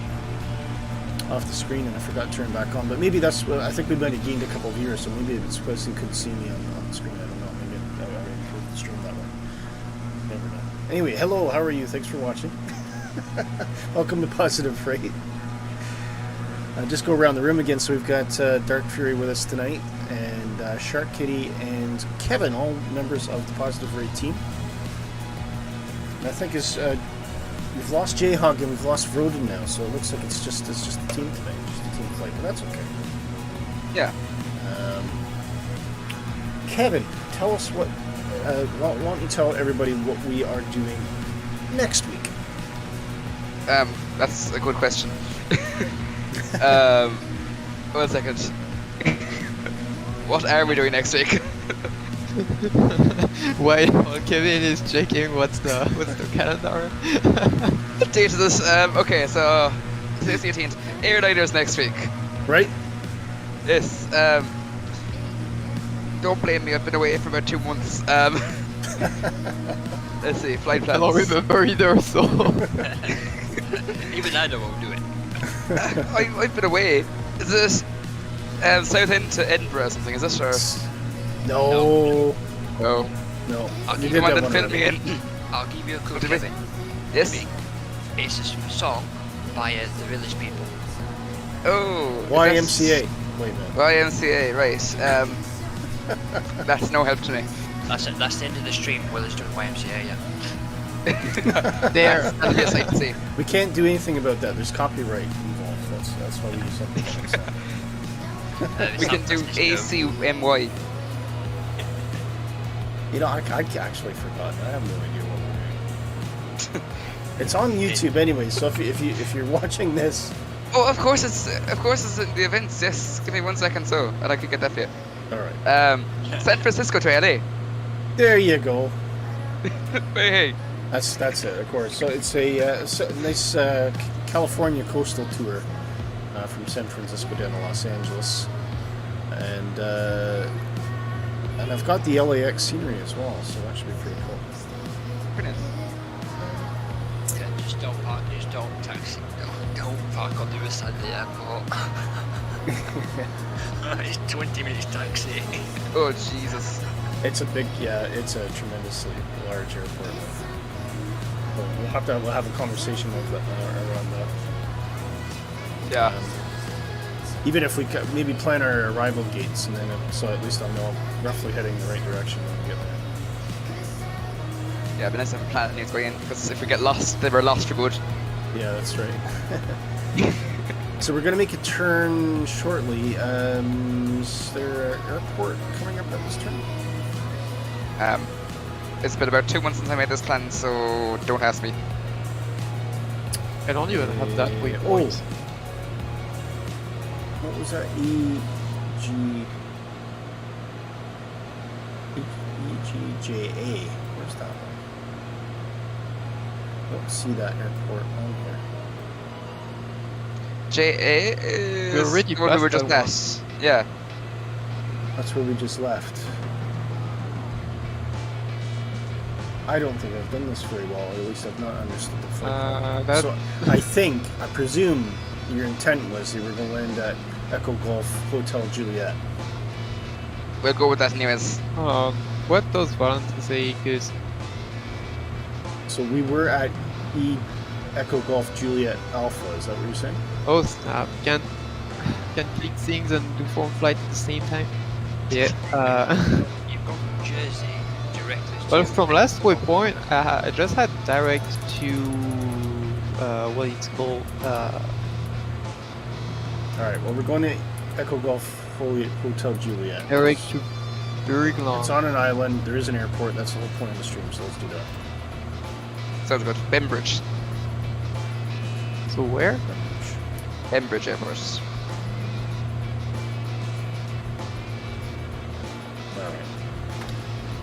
[SPEAKER 1] screen, and I forgot to turn it back on. But maybe that's. I think we might have gained a couple of viewers, so maybe it's because you couldn't see me on the screen. I don't know. Maybe I improved the stream that way. Never know. Anyway, hello. How are you? Thanks for watching. Welcome to Positive Freight. Just go around the room again. So we've got Dark Fury with us tonight, and Shark Kitty and Kevin, all members of the Positive Freight team. And I think we've lost Jayhog and we've lost Vroden now, so it looks like it's just a team tonight, just a team flight, but that's okay.
[SPEAKER 2] Yeah.
[SPEAKER 1] Kevin, tell us what. Why don't you tell everybody what we are doing next week?
[SPEAKER 2] That's a good question. 1 second. What are we doing next week?
[SPEAKER 4] While Kevin is checking what's the calendar.
[SPEAKER 2] What date is this? Okay, so today's the 18th. Airliners next week.
[SPEAKER 1] Right?
[SPEAKER 2] Yes. Don't blame me. I've been away for about 2 months. Let's see. Flight plans.
[SPEAKER 4] I don't remember either, so.
[SPEAKER 3] Even I won't do it.
[SPEAKER 2] I've been away. Is this Southend to Edinburgh or something? Is this or?
[SPEAKER 1] No.
[SPEAKER 2] No.
[SPEAKER 1] No.
[SPEAKER 3] I'll
[SPEAKER 1] You
[SPEAKER 3] give
[SPEAKER 1] did
[SPEAKER 2] Come on,
[SPEAKER 1] that
[SPEAKER 2] then
[SPEAKER 1] one
[SPEAKER 2] fill me
[SPEAKER 1] already.
[SPEAKER 2] in.
[SPEAKER 3] I'll give you a clue,
[SPEAKER 2] What do we-
[SPEAKER 3] Kevin.
[SPEAKER 2] Yes.
[SPEAKER 3] It's a song by the Village People.
[SPEAKER 2] Oh.
[SPEAKER 1] YMCA. Wait a minute.
[SPEAKER 2] YMCA, right. That's no help to me.
[SPEAKER 3] That's it. That's the end of the stream. Will's doing YMCA, yeah.
[SPEAKER 4] There.
[SPEAKER 2] Yes, I can see.
[SPEAKER 1] We can't do anything about that. There's copyright involved. That's why we do something like that.
[SPEAKER 2] We can do ACMY.
[SPEAKER 1] You know, I actually forgot. I have no idea what we're doing. It's on YouTube anyway, so if you're watching this,
[SPEAKER 2] Oh, of course it's in the events. Yes, give me 1 second, so and I could get that for you.
[SPEAKER 1] all right.
[SPEAKER 2] San Francisco to LA.
[SPEAKER 1] There you go.
[SPEAKER 2] Hey.
[SPEAKER 1] That's it, of course. So it's a nice California coastal tour from San Francisco down to Los Angeles, and I've got the LAX scenery as well, so that should be pretty cool.
[SPEAKER 2] Brilliant.
[SPEAKER 3] Yeah, just don't park. Just don't taxi. Don't park on the other side of the airport. It's 20 minutes taxi.
[SPEAKER 2] Oh Jesus.
[SPEAKER 1] It's a tremendously large airport. We'll have a conversation with around that.
[SPEAKER 2] Yeah.
[SPEAKER 1] Even if we maybe plan our arrival gates, and then so at least I'll know I'm roughly heading the right direction when we get there.
[SPEAKER 2] Yeah, it'd be nice to have a plan needs going in because if we get lost, then we're lost for good.
[SPEAKER 1] Yeah, that's right. So we're gonna make a turn shortly. Is there an airport coming up at this turn?
[SPEAKER 2] It's been about 2 months since I made this plan, so don't ask me.
[SPEAKER 4] I don't even have that
[SPEAKER 1] Oh.
[SPEAKER 4] waypoint.
[SPEAKER 1] What was that? EGJA. Where's that one? I don't see that airport on here.
[SPEAKER 2] JA is
[SPEAKER 4] We already
[SPEAKER 2] the one we were
[SPEAKER 4] passed
[SPEAKER 2] just
[SPEAKER 4] that
[SPEAKER 2] at. Yeah.
[SPEAKER 1] That's where we just left. I don't think I've done this very well, or at least I've not understood the flight.
[SPEAKER 4] That
[SPEAKER 1] So I presume your intent was you were going to land at Echo Golf Hotel Juliet.
[SPEAKER 2] We'll go with that anyways.
[SPEAKER 4] what does Valentine say? Because
[SPEAKER 1] So we were at Echo Golf Juliet Alpha, is that what you're saying?
[SPEAKER 4] oh snap, can click things and do form flight at the same time. Yeah.
[SPEAKER 3] You've gone from Jersey directly to...
[SPEAKER 4] Well, from last waypoint, I just had direct to what it's called.
[SPEAKER 1] Alright, well we're going to Echo Golf Hotel Juliet.
[SPEAKER 4] Direct to Bergland.
[SPEAKER 1] It's on an island, there is an airport, that's the whole point of the stream, so let's do that.
[SPEAKER 2] Sounds good. Bembridge.
[SPEAKER 4] So where?
[SPEAKER 2] Bembridge Airport.
[SPEAKER 1] Alright.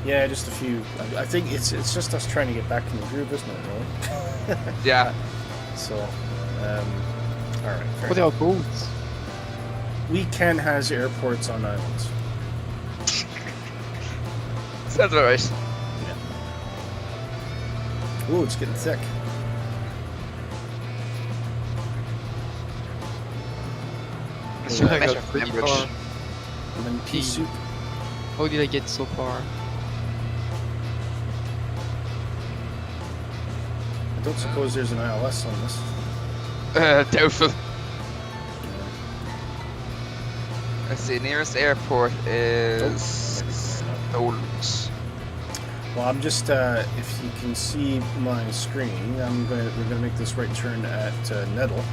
[SPEAKER 1] Yeah, just a few. I think it's just us trying to get back in the groove, isn't it? Really?
[SPEAKER 2] Yeah.
[SPEAKER 1] So, all right. Fair
[SPEAKER 4] What are boats?
[SPEAKER 1] Weekend has airports on islands.
[SPEAKER 2] Sounds about right.
[SPEAKER 1] Ooh, it's getting thick.
[SPEAKER 2] Let's
[SPEAKER 1] Oh,
[SPEAKER 2] try
[SPEAKER 4] I
[SPEAKER 2] to
[SPEAKER 4] got
[SPEAKER 2] measure
[SPEAKER 4] pretty
[SPEAKER 2] average.
[SPEAKER 4] far.
[SPEAKER 1] Lemon pea soup.
[SPEAKER 4] How did I get so far?
[SPEAKER 1] I don't suppose there's an ILS on this.
[SPEAKER 2] Doubtful. Let's see, nearest airport is Dolan's.
[SPEAKER 1] Well, I'm just if you can see my screen, we're gonna make this right turn at Nettle.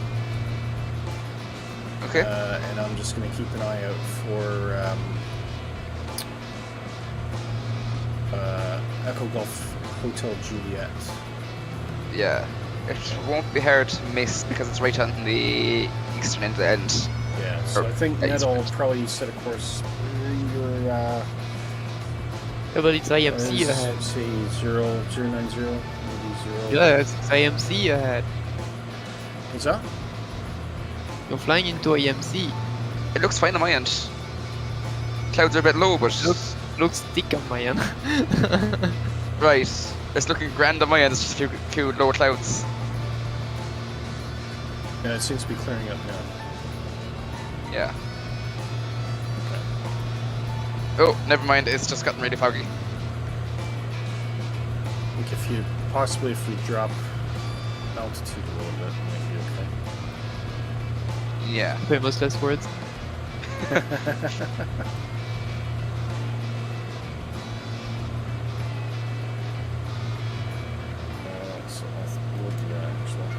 [SPEAKER 2] Okay.
[SPEAKER 1] And I'm just gonna keep an eye out for Echo Golf Hotel Juliet.
[SPEAKER 2] Yeah. It won't be hard to miss because it's right on the eastern end of the end.
[SPEAKER 1] Yeah, so I think
[SPEAKER 2] Or-
[SPEAKER 1] Nettle will probably set a course.
[SPEAKER 4] Yeah, but it's IMC ahead.
[SPEAKER 1] Say 090, maybe 0.
[SPEAKER 4] Yeah, it's IMC ahead.
[SPEAKER 1] What's that?
[SPEAKER 4] You're flying into IMC.
[SPEAKER 2] It looks fine on my end. Clouds are a bit low, but
[SPEAKER 4] Looks thick on my end.
[SPEAKER 2] right. It's looking grand on my end. It's just a few low clouds.
[SPEAKER 1] Yeah, it seems to be clearing up now.
[SPEAKER 2] Yeah. Oh, never mind. It's just gotten really foggy.
[SPEAKER 1] I think if we drop altitude a little bit, it might be okay.
[SPEAKER 2] Yeah.
[SPEAKER 4] Famous last words.
[SPEAKER 1] So we'll do that actually.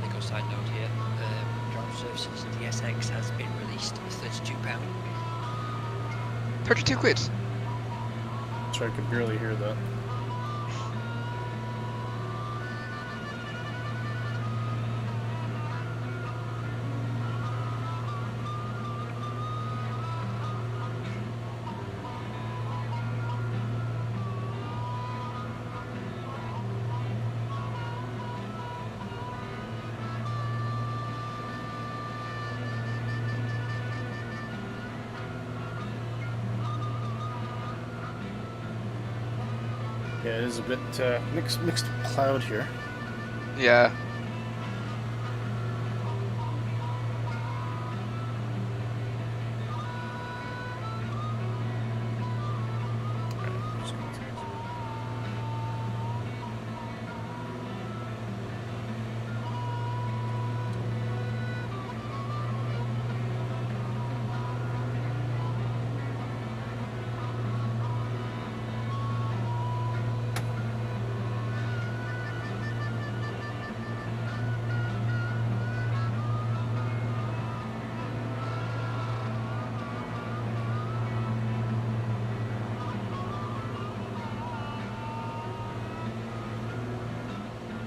[SPEAKER 3] Nico side note here. Ground Services DSX has been released. It's £32.
[SPEAKER 2] 32 quid.
[SPEAKER 1] Sorry, I could barely hear that. Yeah, it is a bit mixed cloud here.
[SPEAKER 2] Yeah.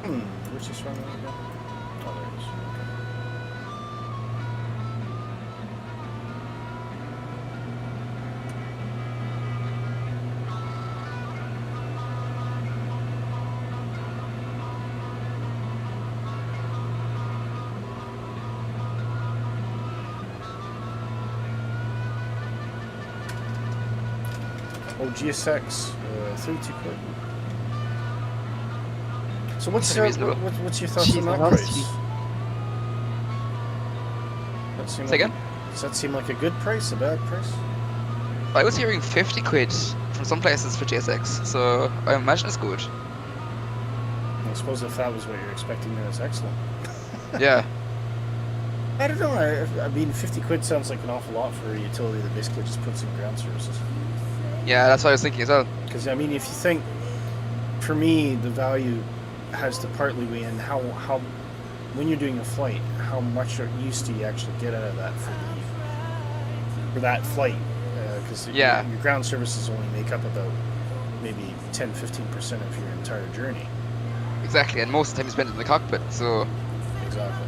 [SPEAKER 1] Where's this runway again? Oh, there it is. Okay. Oh, GSX, 32 quid. So what's
[SPEAKER 2] Pretty reasonable.
[SPEAKER 1] what's your thoughts on that
[SPEAKER 4] Jeez,
[SPEAKER 1] price? That seem
[SPEAKER 2] Say
[SPEAKER 1] like
[SPEAKER 2] again?
[SPEAKER 1] Does that seem like a good price, a bad price?
[SPEAKER 2] I was hearing 50 quid from some places for GSX, so I imagine it's good.
[SPEAKER 1] I suppose if that was what you're expecting, then it's excellent.
[SPEAKER 2] Yeah.
[SPEAKER 1] I don't know. I mean, 50 quid sounds like an awful lot for a utility that basically just puts in ground services.
[SPEAKER 2] Yeah, that's what I was thinking as well.
[SPEAKER 1] Because I mean, if you think, for me, the value has to partly weigh in how when you're doing a flight, how much use do you actually get out of that for that flight? Because
[SPEAKER 2] Yeah.
[SPEAKER 1] your ground services only make up about maybe 10-15% of your entire journey.
[SPEAKER 2] Exactly, and most of the time you spend it in the cockpit, so
[SPEAKER 1] Exactly.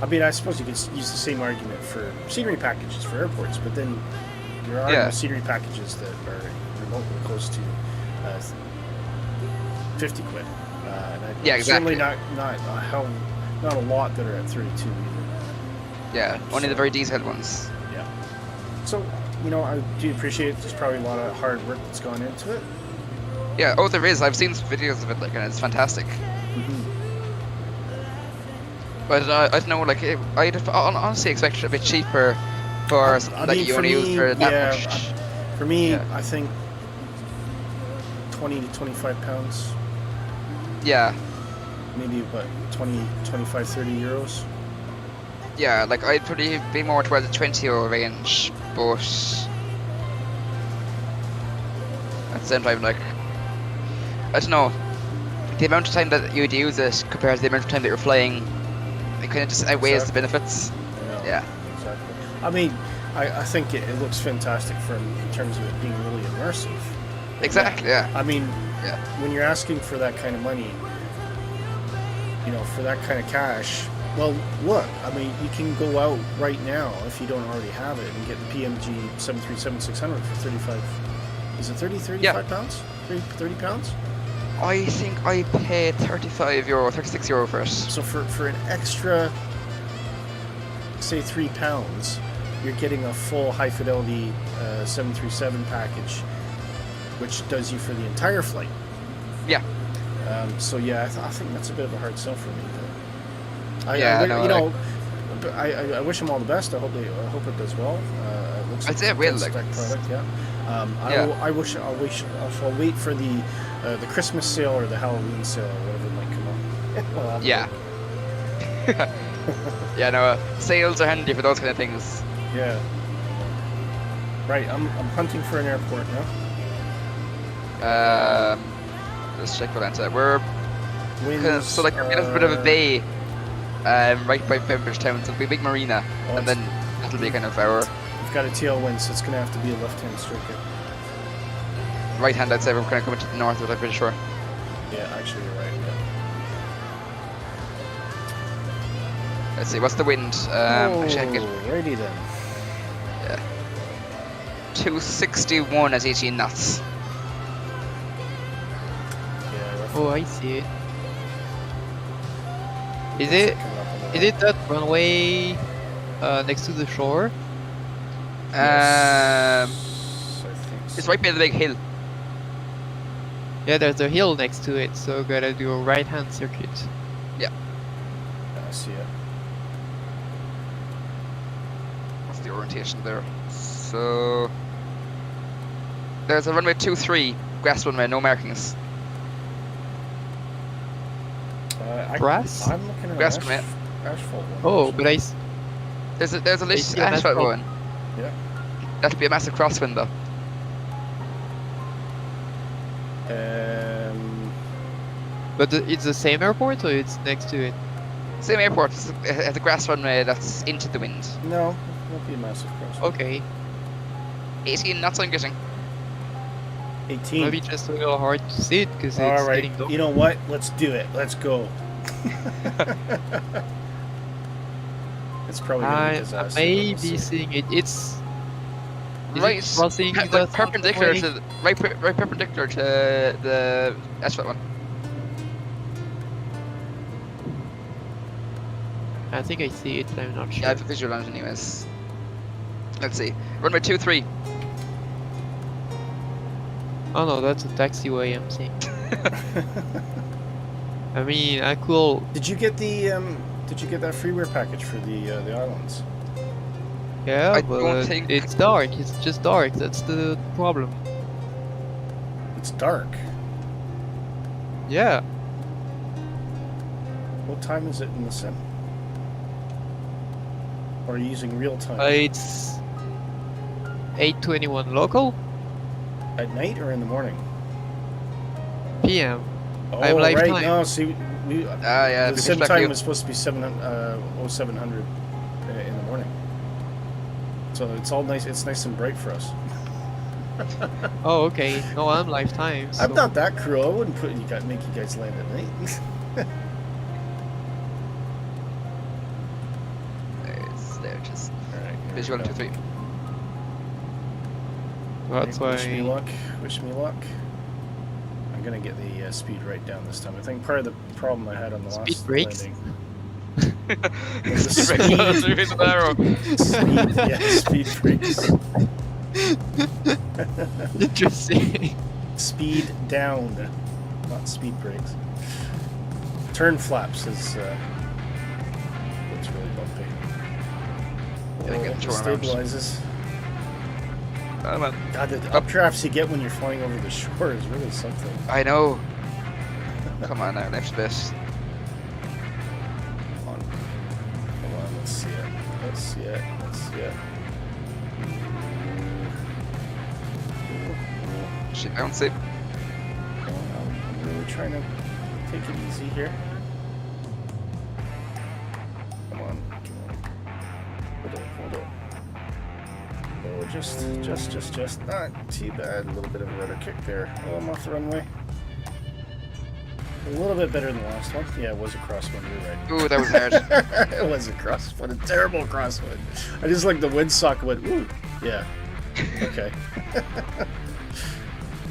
[SPEAKER 1] I mean, I suppose you could use the same argument for scenery packages for airports, but then there are
[SPEAKER 2] Yeah.
[SPEAKER 1] scenery packages that are remotely close to 50 quid.
[SPEAKER 2] Yeah,
[SPEAKER 1] Certainly
[SPEAKER 2] exactly.
[SPEAKER 1] not a lot that are at 32 either.
[SPEAKER 2] yeah, only the very detailed ones.
[SPEAKER 1] Yeah. So, I do appreciate there's probably a lot of hard work that's gone into it.
[SPEAKER 2] Yeah, oh, there is. I've seen some videos of it, like, and it's fantastic.
[SPEAKER 1] Mm-hmm.
[SPEAKER 2] But I don't know, like, I'd honestly expect it a bit cheaper for something that you
[SPEAKER 1] for
[SPEAKER 2] only use
[SPEAKER 1] me,
[SPEAKER 2] for that
[SPEAKER 1] yeah,
[SPEAKER 2] much.
[SPEAKER 1] For me,
[SPEAKER 2] Yeah.
[SPEAKER 1] I think 20 to 25 pounds,
[SPEAKER 2] Yeah,
[SPEAKER 1] maybe about 20, 25, 30 euros.
[SPEAKER 2] yeah, like, I'd probably be more towards the 20 euro range, but at the same time, like, I don't know, the amount of time that you'd use it compared to the amount of time that you're flying, it kind of just outweighs the benefits. Yeah.
[SPEAKER 1] Exactly. I mean, I think it looks fantastic in terms of it being really immersive. But
[SPEAKER 2] Exactly, yeah.
[SPEAKER 1] I mean,
[SPEAKER 2] Yeah.
[SPEAKER 1] when you're asking for that kind of money, for that kind of cash, well, look, I mean, you can go out right now if you don't already have it and get the PMG 737-600 for 35. Is it 35
[SPEAKER 2] Yeah.
[SPEAKER 1] pounds? 30 pounds?
[SPEAKER 2] I think I paid 35 euro, 36 euro for it.
[SPEAKER 1] So for an extra, say, £3, you're getting a full high fidelity 737 package, which does you for the entire flight.
[SPEAKER 2] Yeah.
[SPEAKER 1] So yeah, I think that's a bit of a hard sell for me. But I wish them all the best. I hope it does well. It looks
[SPEAKER 2] I'd
[SPEAKER 1] like
[SPEAKER 2] say it
[SPEAKER 1] a
[SPEAKER 2] will,
[SPEAKER 1] good
[SPEAKER 2] like,
[SPEAKER 1] spec product. Yeah.
[SPEAKER 2] Yeah.
[SPEAKER 1] I'll wait for the Christmas sale or the Halloween sale or whatever might come up. Well,
[SPEAKER 2] Yeah. Yeah, no, sales are handy for those kind of things.
[SPEAKER 1] Yeah. Right. I'm hunting for an airport now.
[SPEAKER 2] Let's check what answer. We're
[SPEAKER 1] Winds,
[SPEAKER 2] so like we're in a bit of a bay, right by Pembridge Town, so it'll be a big marina,
[SPEAKER 1] Oh,
[SPEAKER 2] and then that'll be kind of our
[SPEAKER 1] We've got a tailwind, so it's going to have to be a left-hand circuit.
[SPEAKER 2] right hand. I'd say we're kind of coming to the north, but I'm pretty sure.
[SPEAKER 1] Yeah, actually, you're right.
[SPEAKER 2] Let's see, what's the wind? Actually, I can get
[SPEAKER 1] righty then.
[SPEAKER 2] 261 at 18 knots.
[SPEAKER 1] Yeah, roughly.
[SPEAKER 4] Oh, I see it. Is
[SPEAKER 1] It's
[SPEAKER 4] it
[SPEAKER 1] coming up on the
[SPEAKER 4] is
[SPEAKER 1] right.
[SPEAKER 4] it that runway next to the shore?
[SPEAKER 1] Yes, I think so.
[SPEAKER 2] It's right by the big hill.
[SPEAKER 4] Yeah, there's a hill next to it, so gotta do a right-hand circuit.
[SPEAKER 1] Yeah, I see it.
[SPEAKER 2] What's the orientation there? So there's a runway 23, grass runway, no markings.
[SPEAKER 4] Grass?
[SPEAKER 1] I'm looking at
[SPEAKER 2] Grass,
[SPEAKER 1] an
[SPEAKER 2] mate.
[SPEAKER 1] asphalt one.
[SPEAKER 4] Oh, but
[SPEAKER 2] There's a
[SPEAKER 4] I
[SPEAKER 2] little
[SPEAKER 4] see an
[SPEAKER 2] asphalt
[SPEAKER 4] asphalt.
[SPEAKER 2] one.
[SPEAKER 1] Yeah.
[SPEAKER 2] That'll be a massive crosswind though.
[SPEAKER 4] but it's the same airport or it's next to it?
[SPEAKER 2] Same airport, it has a grass runway that's into the wind.
[SPEAKER 1] No, it won't be a massive cross.
[SPEAKER 4] Okay,
[SPEAKER 2] 18 knots I'm getting.
[SPEAKER 1] 18.
[SPEAKER 4] maybe just a little hard to see it because it's
[SPEAKER 1] All right.
[SPEAKER 4] getting dark.
[SPEAKER 1] You know what? Let's do it. Let's go. It's probably going to be a
[SPEAKER 4] I
[SPEAKER 1] disaster.
[SPEAKER 4] may
[SPEAKER 1] but
[SPEAKER 4] be
[SPEAKER 1] we'll see.
[SPEAKER 4] seeing it. Is
[SPEAKER 2] Right,
[SPEAKER 4] it crossing
[SPEAKER 2] like
[SPEAKER 4] the
[SPEAKER 2] perpendicular
[SPEAKER 4] runway?
[SPEAKER 2] to right perpendicular to the asphalt one.
[SPEAKER 4] I think I see it, I'm not sure.
[SPEAKER 2] Yeah, I have a visual on it anyways. Let's see. Runway 23.
[SPEAKER 4] Oh no, that's a taxiway I'm seeing. I mean, I could.
[SPEAKER 1] Did you get the Did you get that freeware package for the islands?
[SPEAKER 4] Yeah,
[SPEAKER 2] I
[SPEAKER 4] but
[SPEAKER 2] don't think-
[SPEAKER 4] it's dark. It's just dark. That's the problem.
[SPEAKER 1] It's dark.
[SPEAKER 4] Yeah.
[SPEAKER 1] What time is it in the sim? Or are you using real time?
[SPEAKER 4] It's 8:21 local
[SPEAKER 1] At night or in the morning?
[SPEAKER 4] PM.
[SPEAKER 1] Oh,
[SPEAKER 4] I'm
[SPEAKER 1] right.
[SPEAKER 4] lifetime.
[SPEAKER 1] No, see,
[SPEAKER 2] Yeah,
[SPEAKER 1] the
[SPEAKER 2] we
[SPEAKER 1] sim
[SPEAKER 2] pushed back
[SPEAKER 1] time
[SPEAKER 2] you.
[SPEAKER 1] was supposed to be 0700 in the morning. So it's all nice. It's nice and bright for us.
[SPEAKER 4] Oh, okay. No, I'm lifetime. So.
[SPEAKER 1] I'm not that cruel. I wouldn't make you guys land at night.
[SPEAKER 2] There, just
[SPEAKER 1] All right. here
[SPEAKER 2] visual
[SPEAKER 1] we
[SPEAKER 2] 1,
[SPEAKER 1] go.
[SPEAKER 2] 2, 3.
[SPEAKER 4] That's
[SPEAKER 1] Wish me
[SPEAKER 4] why.
[SPEAKER 1] luck. Wish me luck. I'm gonna get the speed right down this time. I think part of the problem I had on the
[SPEAKER 4] Speed
[SPEAKER 1] last
[SPEAKER 4] brakes?
[SPEAKER 1] landing.
[SPEAKER 2] Speed brakes through the arrow.
[SPEAKER 1] Speed, yeah, speed brakes.
[SPEAKER 4] Interesting.
[SPEAKER 1] Speed down, not speed brakes. Turn flaps is looks really bumpy.
[SPEAKER 2] Yeah, get
[SPEAKER 1] Oh,
[SPEAKER 2] the
[SPEAKER 1] it
[SPEAKER 2] shore arms.
[SPEAKER 1] stabilizes.
[SPEAKER 2] Oh, man.
[SPEAKER 1] God, the updrafts you get when you're flying over the shore is really something.
[SPEAKER 2] I know. Come on now, next bit.
[SPEAKER 1] Hold on, let's see it. Let's see it. Let's see it.
[SPEAKER 2] She bouncy.
[SPEAKER 1] I'm really trying to take it easy here. Come on. Hold on. Oh, just not too bad. A little bit of a rudder kick there. Oh, I'm off the runway. A little bit better than the last one. Yeah, it was a crosswind. You're right.
[SPEAKER 2] Ooh, that was hard.
[SPEAKER 1] It was a crosswind. A terrible crosswind. I just like the windsock went, ooh. Yeah. Okay.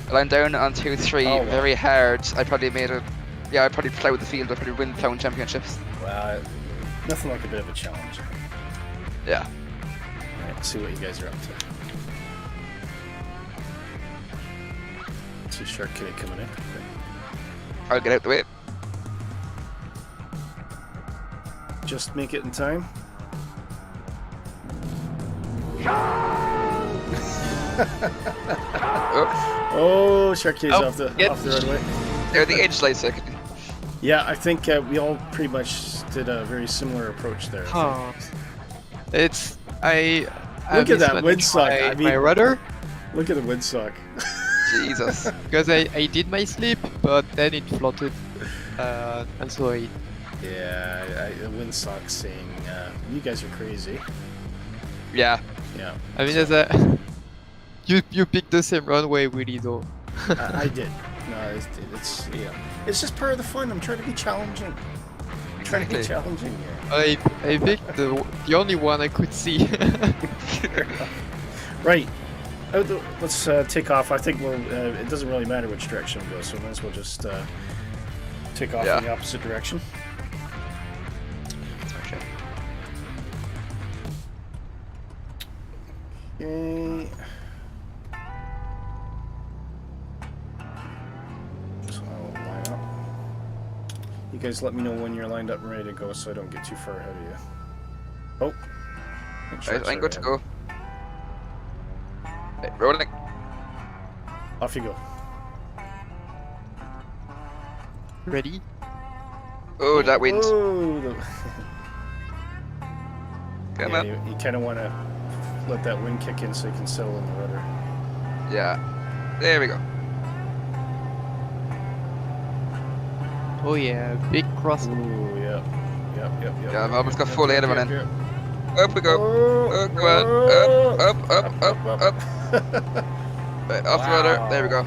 [SPEAKER 2] Well, I'm down on 2, 3,
[SPEAKER 1] Oh, wow.
[SPEAKER 2] very hard. I probably made it. Yeah, I probably plowed the field. I probably win plowing championships.
[SPEAKER 1] Wow. Nothing like a bit of a challenge.
[SPEAKER 2] Yeah.
[SPEAKER 1] Alright, let's see what you guys are up to. See Shark Kitty coming in.
[SPEAKER 2] I'll get out the way.
[SPEAKER 1] Just make it in time.
[SPEAKER 2] Oh,
[SPEAKER 1] Oh, Shark Kitty's
[SPEAKER 4] Oh,
[SPEAKER 1] off the
[SPEAKER 4] get-
[SPEAKER 1] runway.
[SPEAKER 2] they're the edge lights. Like,
[SPEAKER 1] Yeah, I think we all pretty much did a very similar approach there.
[SPEAKER 4] Huh. It's I.
[SPEAKER 1] Look at that
[SPEAKER 4] mismanaged
[SPEAKER 1] windsock,
[SPEAKER 4] My,
[SPEAKER 1] I mean-
[SPEAKER 4] my rudder
[SPEAKER 1] Look at the windsock.
[SPEAKER 2] Jesus.
[SPEAKER 4] because I did my slip, but then it floated, and so I.
[SPEAKER 1] Yeah, the windsock saying, you guys are crazy.
[SPEAKER 2] Yeah.
[SPEAKER 1] Yeah,
[SPEAKER 4] I mean, as a. You picked the same runway, Willy, though.
[SPEAKER 1] I did. No, it's yeah. It's just part of the fun. I'm trying to be challenging. I'm trying to be
[SPEAKER 2] Exactly.
[SPEAKER 1] challenging here.
[SPEAKER 4] I picked the only one I could see.
[SPEAKER 1] Right. Let's take off. I think it doesn't really matter which direction we go, so we might as well just take off
[SPEAKER 2] Yeah.
[SPEAKER 1] in the opposite direction. Okay. So I'll line up. You guys let me know when you're lined up and ready to go so I don't get too far ahead of you. Oh. Make sure
[SPEAKER 2] Right,
[SPEAKER 1] it's
[SPEAKER 2] I'm good to
[SPEAKER 1] ahead.
[SPEAKER 2] go. Right, rolling.
[SPEAKER 1] Off you go.
[SPEAKER 4] Ready?
[SPEAKER 2] Oh, that wind.
[SPEAKER 1] Oh,
[SPEAKER 2] Come
[SPEAKER 1] yeah,
[SPEAKER 2] on.
[SPEAKER 1] you kind of want to let that wind kick in so you can settle in the rudder.
[SPEAKER 2] Yeah. There we go.
[SPEAKER 4] Oh yeah, big cross.
[SPEAKER 1] Ooh, yep.
[SPEAKER 2] Yeah, I've almost got full air of it in.
[SPEAKER 1] yep.
[SPEAKER 2] Up we go. Oh, come on. Up. Right, off the rudder. There we go.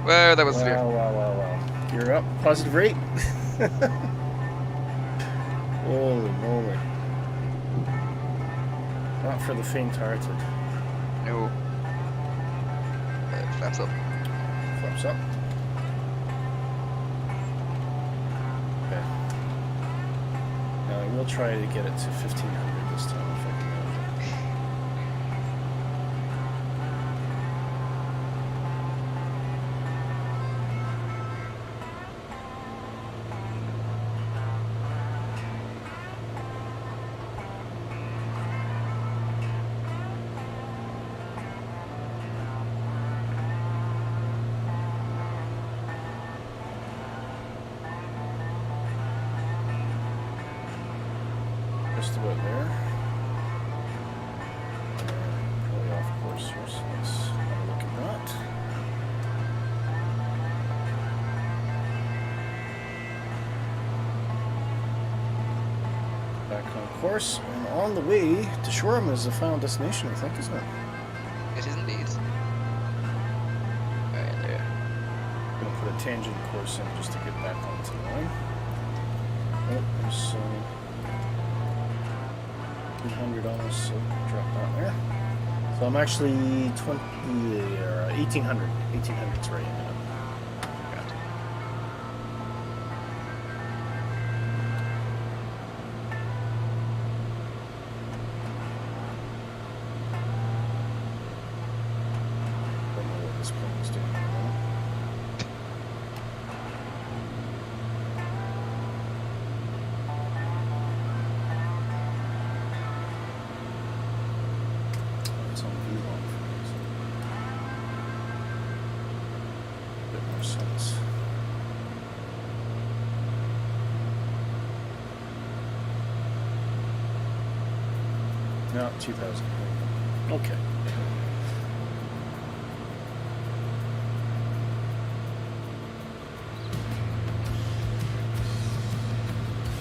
[SPEAKER 2] Well, that was
[SPEAKER 1] Wow,
[SPEAKER 2] severe.
[SPEAKER 1] wow. You're up. Positive rate. Holy moly. Not for the faint-hearted.
[SPEAKER 2] No. Flaps up.
[SPEAKER 1] Flaps up. Okay. Now we'll try to get it to 1500 this time if I can manage it. Just about there. Probably off course here, so let's have a look at that. back on course. And on the way to Shoreham is the final destination, I think, isn't it?
[SPEAKER 2] It is indeed. Alright, there.
[SPEAKER 1] I'm going to put a tangent course in just to get back onto the line. Oh, there's 300 almost, so drop that there. So I'm actually 1800. 1800's right in it. No, 2000. Okay.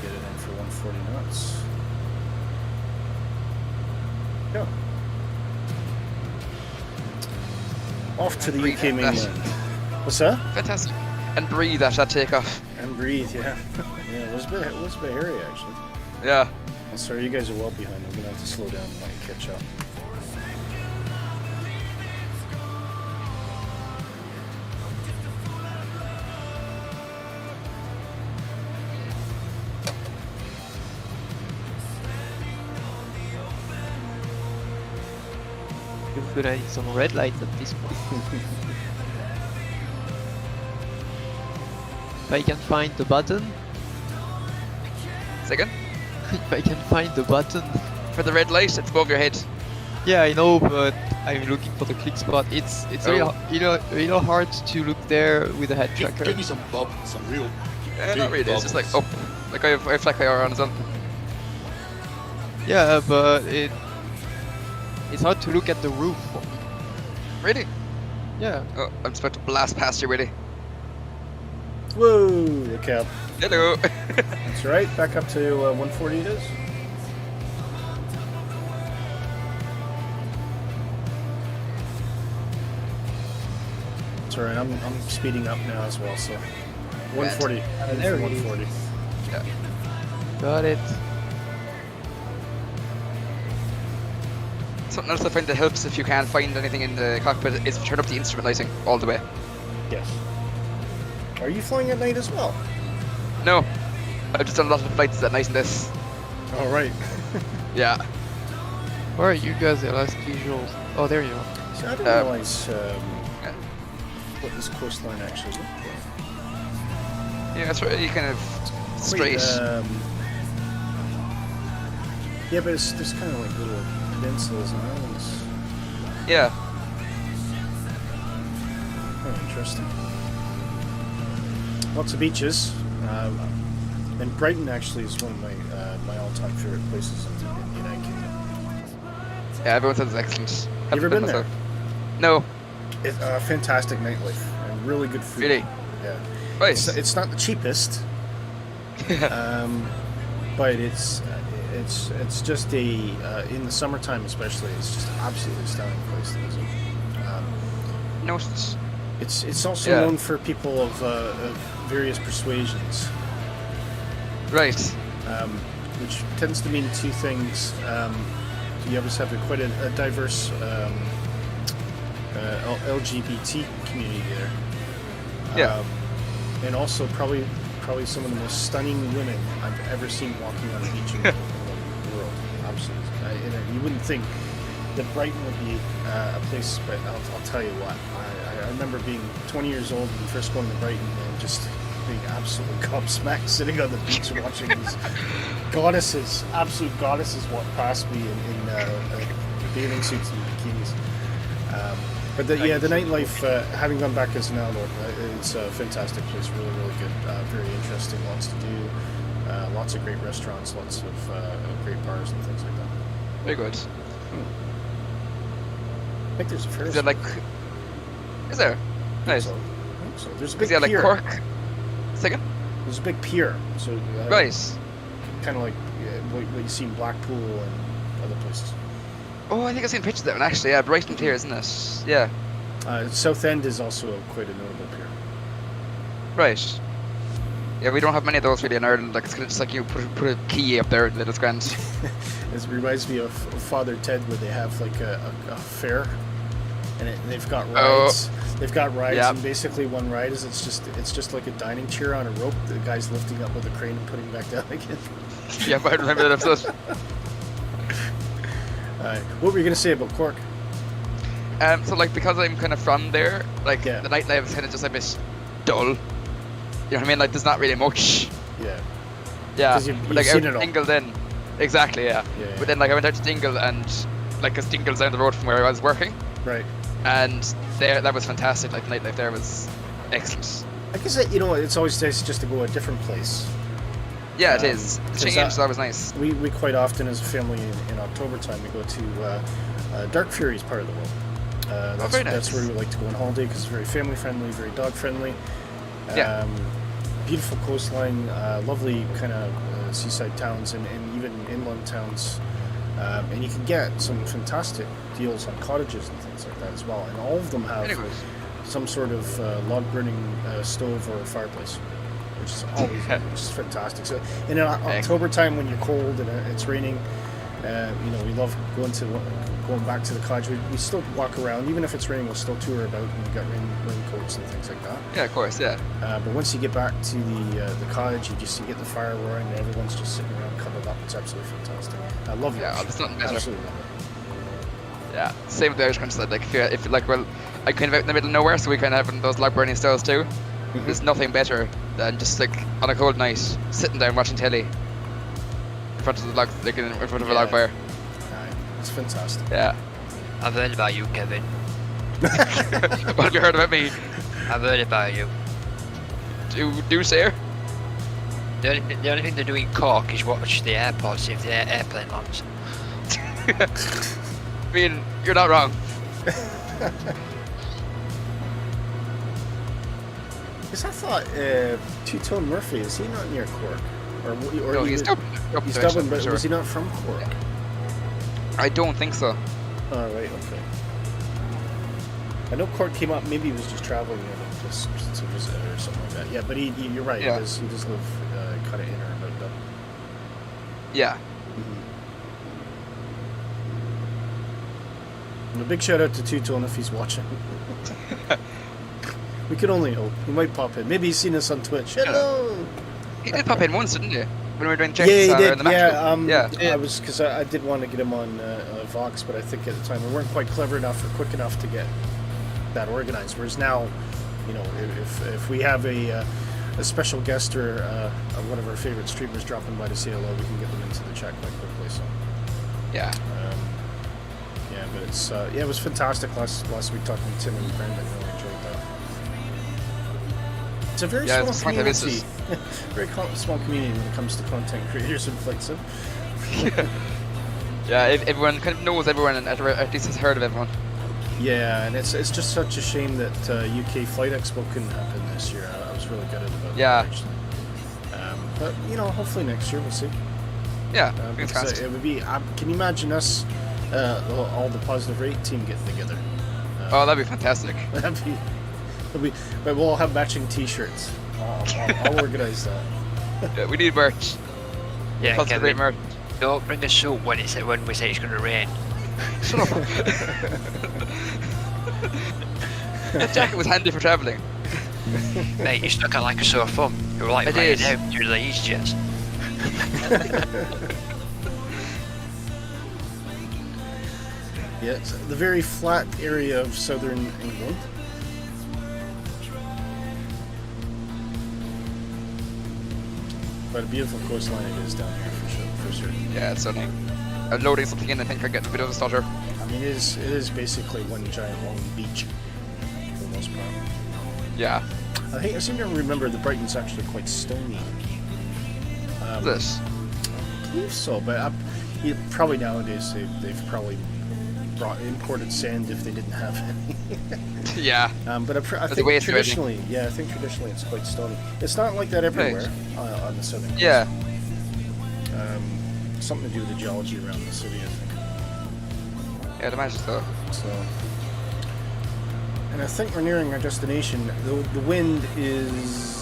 [SPEAKER 1] Get it in for 140 knots. Go. Off to the
[SPEAKER 2] Breathe
[SPEAKER 1] UK
[SPEAKER 2] that.
[SPEAKER 1] mainland. What's that?
[SPEAKER 2] Fantastic. And breathe at that takeoff.
[SPEAKER 1] And breathe, yeah. Yeah, it was a bit hairy, actually.
[SPEAKER 2] Yeah.
[SPEAKER 1] I'm sorry, you guys are well behind. I'm gonna have to slow down and catch up.
[SPEAKER 4] Good I need some red light at this point. If I can find the button,
[SPEAKER 2] Second.
[SPEAKER 4] if I can find the button.
[SPEAKER 2] For the red light, it's above your head.
[SPEAKER 4] Yeah, I know, but I'm looking for the click spot. It's
[SPEAKER 2] Oh.
[SPEAKER 4] really hard to look there with a head tracker.
[SPEAKER 5] Give me some bob, some real.
[SPEAKER 2] Not really, it's just like up. Like I have flat IR on as well.
[SPEAKER 4] Yeah, but it's hard to look at the roof for me.
[SPEAKER 2] Really?
[SPEAKER 4] Yeah.
[SPEAKER 2] Oh, I'm just about to blast past you, really.
[SPEAKER 1] Whoa, look out.
[SPEAKER 2] Hello.
[SPEAKER 1] That's right, back up to 140 it is. Sorry, I'm speeding up now as well, so 140.
[SPEAKER 4] there it is.
[SPEAKER 1] 140.
[SPEAKER 2] Yeah.
[SPEAKER 4] Got it.
[SPEAKER 2] Something else I find that helps if you can't find anything in the cockpit is turn up the instrument lighting all the way.
[SPEAKER 1] Yes. Are you flying at night as well?
[SPEAKER 2] No, I've just done a lot of flights at night in this.
[SPEAKER 1] All right.
[SPEAKER 2] Yeah.
[SPEAKER 4] Where are you guys? The last visuals. Oh, there you are.
[SPEAKER 1] So I didn't realize what this coastline actually looked like.
[SPEAKER 2] Yeah, it's really kind of straight.
[SPEAKER 1] Yeah, but there's kind of like little peninsulas and islands.
[SPEAKER 2] Yeah.
[SPEAKER 1] Oh, interesting. Lots of beaches. And Brighton actually is one of my all-time favorite places in the United Kingdom.
[SPEAKER 2] Yeah, everyone says it's excellent.
[SPEAKER 1] You
[SPEAKER 2] Haven't
[SPEAKER 1] ever been there?
[SPEAKER 2] myself. No.
[SPEAKER 1] It's fantastic nightlife and really good food.
[SPEAKER 2] Really?
[SPEAKER 1] Yeah.
[SPEAKER 2] Right.
[SPEAKER 1] It's not the cheapest, but it's just in the summertime especially, it's just an absolutely stunning place to visit.
[SPEAKER 2] Noticed.
[SPEAKER 1] It's also
[SPEAKER 2] Yeah.
[SPEAKER 1] known for people of various persuasions,
[SPEAKER 2] Right.
[SPEAKER 1] which tends to mean two things. You always have quite a diverse LGBT community there.
[SPEAKER 2] Yeah.
[SPEAKER 1] And also probably some of the most stunning women I've ever seen walking on a beach in the world. Absolutely. You wouldn't think that Brighton would be a place, but I'll tell you what. I remember being 20 years old and first going to Brighton and just being absolutely gobsmacked sitting on the beach and watching these goddesses, absolute goddesses, walk past me in bathing suits and bikinis. But the nightlife, having gone back as an adult, it's a fantastic place, really, really good, very interesting, lots to do, lots of great restaurants, lots of great bars and things like that.
[SPEAKER 2] Very good.
[SPEAKER 1] I think there's a Ferris.
[SPEAKER 2] Is there like? Is there? Nice.
[SPEAKER 1] I think so. There's a
[SPEAKER 2] Is
[SPEAKER 1] big
[SPEAKER 2] there like
[SPEAKER 1] pier.
[SPEAKER 2] Cork? Second?
[SPEAKER 1] There's a big pier. So
[SPEAKER 2] Right.
[SPEAKER 1] kind of like what you see in Blackpool and other places.
[SPEAKER 2] Oh, I think I've seen pictures of that one actually. Yeah, Brighton Pier, isn't it? Yeah.
[SPEAKER 1] Southend is also quite a notable pier.
[SPEAKER 2] Right. Yeah, we don't have many of those really in Ireland. Like it's kind of just like you put a key up there and it's grand.
[SPEAKER 1] It reminds me of Father Ted, where they have like a fair, and they've got rides. They've got rides, and basically one ride is it's just like a dining chair on a rope. The guy's lifting up with a crane and putting it back down again.
[SPEAKER 2] Yeah, but I remember that episode.
[SPEAKER 1] What were you gonna say about Cork?
[SPEAKER 2] So like because I'm kind of from there, like the nightlife is kind of just a bit dull. You know what I mean? Like there's not really much.
[SPEAKER 1] Yeah.
[SPEAKER 2] Yeah.
[SPEAKER 1] Because you've
[SPEAKER 2] like
[SPEAKER 1] seen
[SPEAKER 2] out
[SPEAKER 1] it all.
[SPEAKER 2] Dingle then. Exactly. Yeah. But then like I went out to Dingle and like 'cause Dingle's down the road from where I was working.
[SPEAKER 1] Right.
[SPEAKER 2] And there that was fantastic. Like the nightlife there was excellent.
[SPEAKER 1] I guess that, it's always nice just to go a different place.
[SPEAKER 2] Yeah, it is. The change that was nice.
[SPEAKER 1] We quite often as a family in October time we go to Dark Fury's part of the world.
[SPEAKER 2] Very nice.
[SPEAKER 1] That's where we like to go on holiday because it's very family friendly, very dog friendly. Beautiful coastline, lovely kind of seaside towns and even inland towns. And you can get some fantastic deals on cottages and things like that as well. And all of them have some sort of log burning stove or fireplace, which is always which is fantastic. So in October time when you're cold and it's raining, we love going back to the cottage. We still walk around, even if it's raining. We'll still tour about, and we got raincoats and things like that.
[SPEAKER 2] Yeah, of course, yeah.
[SPEAKER 1] But once you get back to the cottage, you get the fire roaring, and everyone's just sitting around cuddled up. It's absolutely fantastic. I love it.
[SPEAKER 2] Yeah, there's nothing better.
[SPEAKER 1] Absolutely love it.
[SPEAKER 2] Yeah, same with the Irish countryside. Like if I kind of out in the middle of nowhere, so we kind of have those log burning stoves too.
[SPEAKER 1] Mm-hmm.
[SPEAKER 2] There's nothing better than just like on a cold night, sitting down watching telly in front of the log, like in front of a log fire.
[SPEAKER 1] It's fantastic.
[SPEAKER 2] Yeah.
[SPEAKER 3] I've heard about you, Kevin.
[SPEAKER 2] What have you heard about me?
[SPEAKER 3] I've heard about you.
[SPEAKER 2] Do say.
[SPEAKER 3] The only thing they do in Cork is watch the airport, see if the airplane lands.
[SPEAKER 2] I mean, you're not wrong.
[SPEAKER 1] Because I thought Two-Tone Murphy, is he not near Cork? Or
[SPEAKER 2] No, he's Dublin.
[SPEAKER 1] He's Dublin, but was he not from Cork?
[SPEAKER 2] I don't think so.
[SPEAKER 1] Oh, right, okay. I know Cork came up, maybe he was just traveling just to visit or something like that. Yeah, but you're right, he does live kind of in or about Dublin.
[SPEAKER 2] Yeah.
[SPEAKER 1] And a big shout out to Two-Tone if he's watching. We can only hope. He might pop in. Maybe he's seen us on Twitch. Hello!
[SPEAKER 2] He did pop in once, didn't he? When we were doing
[SPEAKER 1] Yeah, he did.
[SPEAKER 2] the match.
[SPEAKER 1] I was because I did want to get him on Vox, but I think at the time we weren't quite clever enough or quick enough to get that organized. Whereas now, if we have a special guest or one of our favorite streamers dropping by to say hello, we can get them into the chat quite quickly. So
[SPEAKER 2] yeah.
[SPEAKER 1] But it's it was fantastic last week talking to Tim and Brendan. Really enjoyed that. It's a very small community. Very small community when it comes to content creators and flight sim.
[SPEAKER 2] Yeah, everyone kind of knows everyone and at least has heard of everyone.
[SPEAKER 1] Yeah, and it's just such a shame that UK Flight Expo couldn't happen this year. I was really gutted about that, actually. But hopefully next year we'll see.
[SPEAKER 2] Yeah,
[SPEAKER 1] it would be. Can you imagine us, all the Positive Rate team getting together?
[SPEAKER 2] That'd be fantastic.
[SPEAKER 1] But we'll all have matching T-shirts. I'll organize that.
[SPEAKER 2] Yeah, we need merch.
[SPEAKER 3] Yeah,
[SPEAKER 2] Positive Rate merch.
[SPEAKER 3] Don't bring a suit when we say it's going to rain.
[SPEAKER 2] Shut up. That jacket was handy for travelling.
[SPEAKER 3] Mate, you stuck out like a sore thumb. You were like laying out through the EasyJets.
[SPEAKER 1] Yeah, it's the very flat area of southern England. But a beautiful coastline it is down here for sure.
[SPEAKER 2] Yeah, it's stunning. I'm loading something in, I think I'm getting a bit of a stutter.
[SPEAKER 1] I mean, it is basically one giant long beach for the most part.
[SPEAKER 2] Yeah.
[SPEAKER 1] I seem to remember the Brighton's actually quite stony.
[SPEAKER 2] This?
[SPEAKER 1] I believe so, but probably nowadays they've probably imported sand if they didn't have any.
[SPEAKER 2] Yeah.
[SPEAKER 1] But I think traditionally, it's quite stony. It's not like that everywhere on the southern coast.
[SPEAKER 2] Yeah.
[SPEAKER 1] something to do with the geology around the city, I think.
[SPEAKER 2] Yeah, I'd imagine so.
[SPEAKER 1] So, and I think we're nearing our destination. The wind is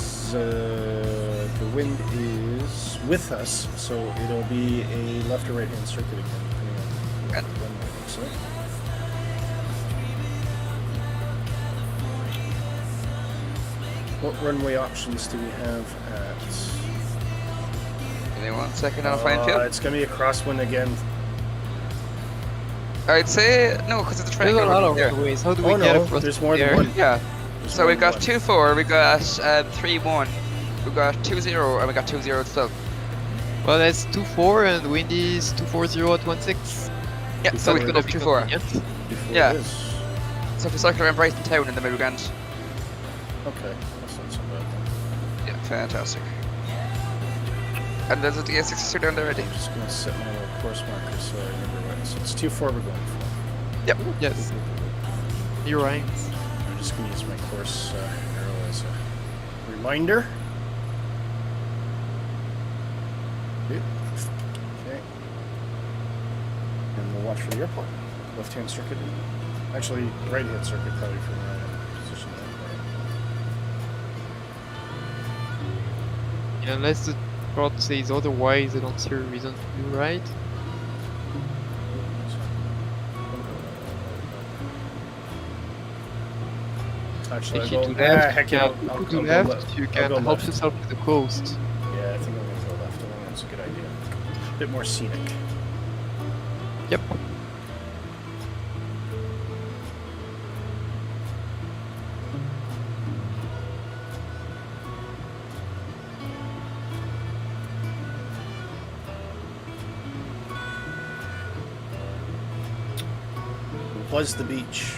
[SPEAKER 1] with us, so it'll be a left or right hand circuit again, depending on what the runway looks like. What runway options do we have at?
[SPEAKER 2] Give me 1 second, I'll find you.
[SPEAKER 1] It's gonna be a crosswind again.
[SPEAKER 2] I'd say no, because it's a
[SPEAKER 4] There's
[SPEAKER 2] triangle.
[SPEAKER 4] a lot of
[SPEAKER 2] here.
[SPEAKER 4] ways. How do we
[SPEAKER 1] Oh
[SPEAKER 4] get
[SPEAKER 1] no,
[SPEAKER 4] across
[SPEAKER 1] there's more
[SPEAKER 4] there?
[SPEAKER 1] than one.
[SPEAKER 2] Yeah.
[SPEAKER 1] There's
[SPEAKER 2] So
[SPEAKER 1] more
[SPEAKER 2] we've
[SPEAKER 1] than
[SPEAKER 2] got
[SPEAKER 1] one.
[SPEAKER 2] 2-4, we got 3-1, we got 2-0, and we got 2-0 itself.
[SPEAKER 4] Well, that's 2-4 and wind is 240 at 16.
[SPEAKER 2] Yeah, so we
[SPEAKER 4] That's
[SPEAKER 2] can go
[SPEAKER 4] gonna be
[SPEAKER 2] 2-4.
[SPEAKER 4] convenient.
[SPEAKER 1] Before
[SPEAKER 2] Yeah.
[SPEAKER 1] it is.
[SPEAKER 2] So if we cycle around Brighton Town in the middle ground.
[SPEAKER 1] Okay, that's not so bad then.
[SPEAKER 2] Yeah, fantastic. And there's a DA63 down there already.
[SPEAKER 1] I'm just gonna set my little course marker so I remember what. So it's 2-4 we're going for.
[SPEAKER 2] Yep.
[SPEAKER 4] Yes, you're right.
[SPEAKER 1] I'm just gonna use my course arrow as a reminder. Good. Okay. And we'll watch for the airport. Left-hand circuit. Actually, right-hand circuit probably for the position.
[SPEAKER 4] Yeah, unless the chart says otherwise, I don't see a reason to do right.
[SPEAKER 1] Actually,
[SPEAKER 4] If
[SPEAKER 1] I'll
[SPEAKER 4] you
[SPEAKER 1] go.
[SPEAKER 4] do left,
[SPEAKER 1] heck
[SPEAKER 4] you
[SPEAKER 1] yeah,
[SPEAKER 4] can
[SPEAKER 1] I'll
[SPEAKER 4] go
[SPEAKER 1] go
[SPEAKER 4] to left,
[SPEAKER 1] left.
[SPEAKER 4] you
[SPEAKER 1] I'll
[SPEAKER 4] can
[SPEAKER 1] go
[SPEAKER 4] help
[SPEAKER 1] left.
[SPEAKER 4] yourself to the coast.
[SPEAKER 1] Yeah, I think I'm gonna go left. I think that's a good idea. A bit more scenic.
[SPEAKER 4] Yep.
[SPEAKER 1] Was the beach.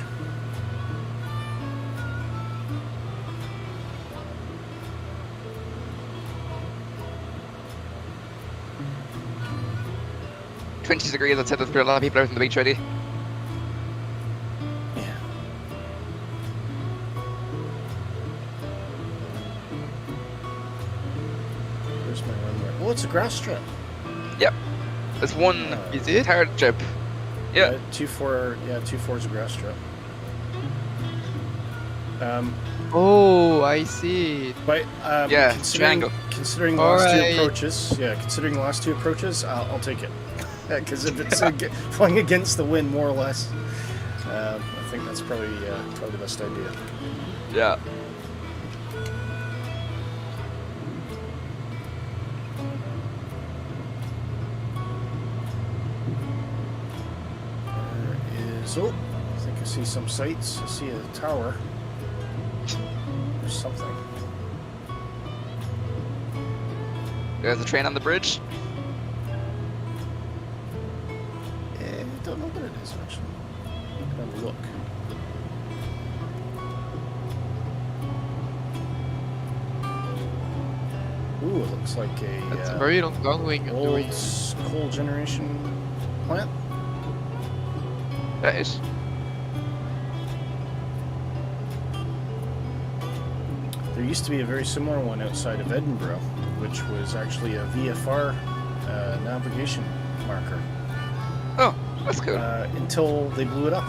[SPEAKER 2] $20 degrees, I'd say there's a lot of people out on the beach already.
[SPEAKER 1] Yeah. Where's my runway? Oh, it's a grass strip.
[SPEAKER 2] Yep. There's one
[SPEAKER 4] Is it?
[SPEAKER 2] hard trip. Yeah.
[SPEAKER 1] 2-4. Yeah, 2-4 is a grass strip.
[SPEAKER 4] Oh, I see.
[SPEAKER 1] But
[SPEAKER 2] Yeah,
[SPEAKER 1] considering
[SPEAKER 2] triangle.
[SPEAKER 1] considering the last
[SPEAKER 4] Alright.
[SPEAKER 1] two approaches, considering the last two approaches, I'll take it. Because if it's flying against the wind, more or less, I think that's probably the best idea.
[SPEAKER 2] Yeah.
[SPEAKER 1] There is. Oh, I think I see some sights. I see a tower. There's something.
[SPEAKER 2] There's a train on the bridge.
[SPEAKER 1] I don't know what it is actually. I can have a look. Ooh, it looks like
[SPEAKER 4] That's a
[SPEAKER 1] a
[SPEAKER 4] very long runway.
[SPEAKER 1] old coal generation plant.
[SPEAKER 2] That is.
[SPEAKER 1] There used to be a very similar one outside of Edinburgh, which was actually a VFR navigation marker.
[SPEAKER 2] Oh, that's cool.
[SPEAKER 1] Until they blew it up.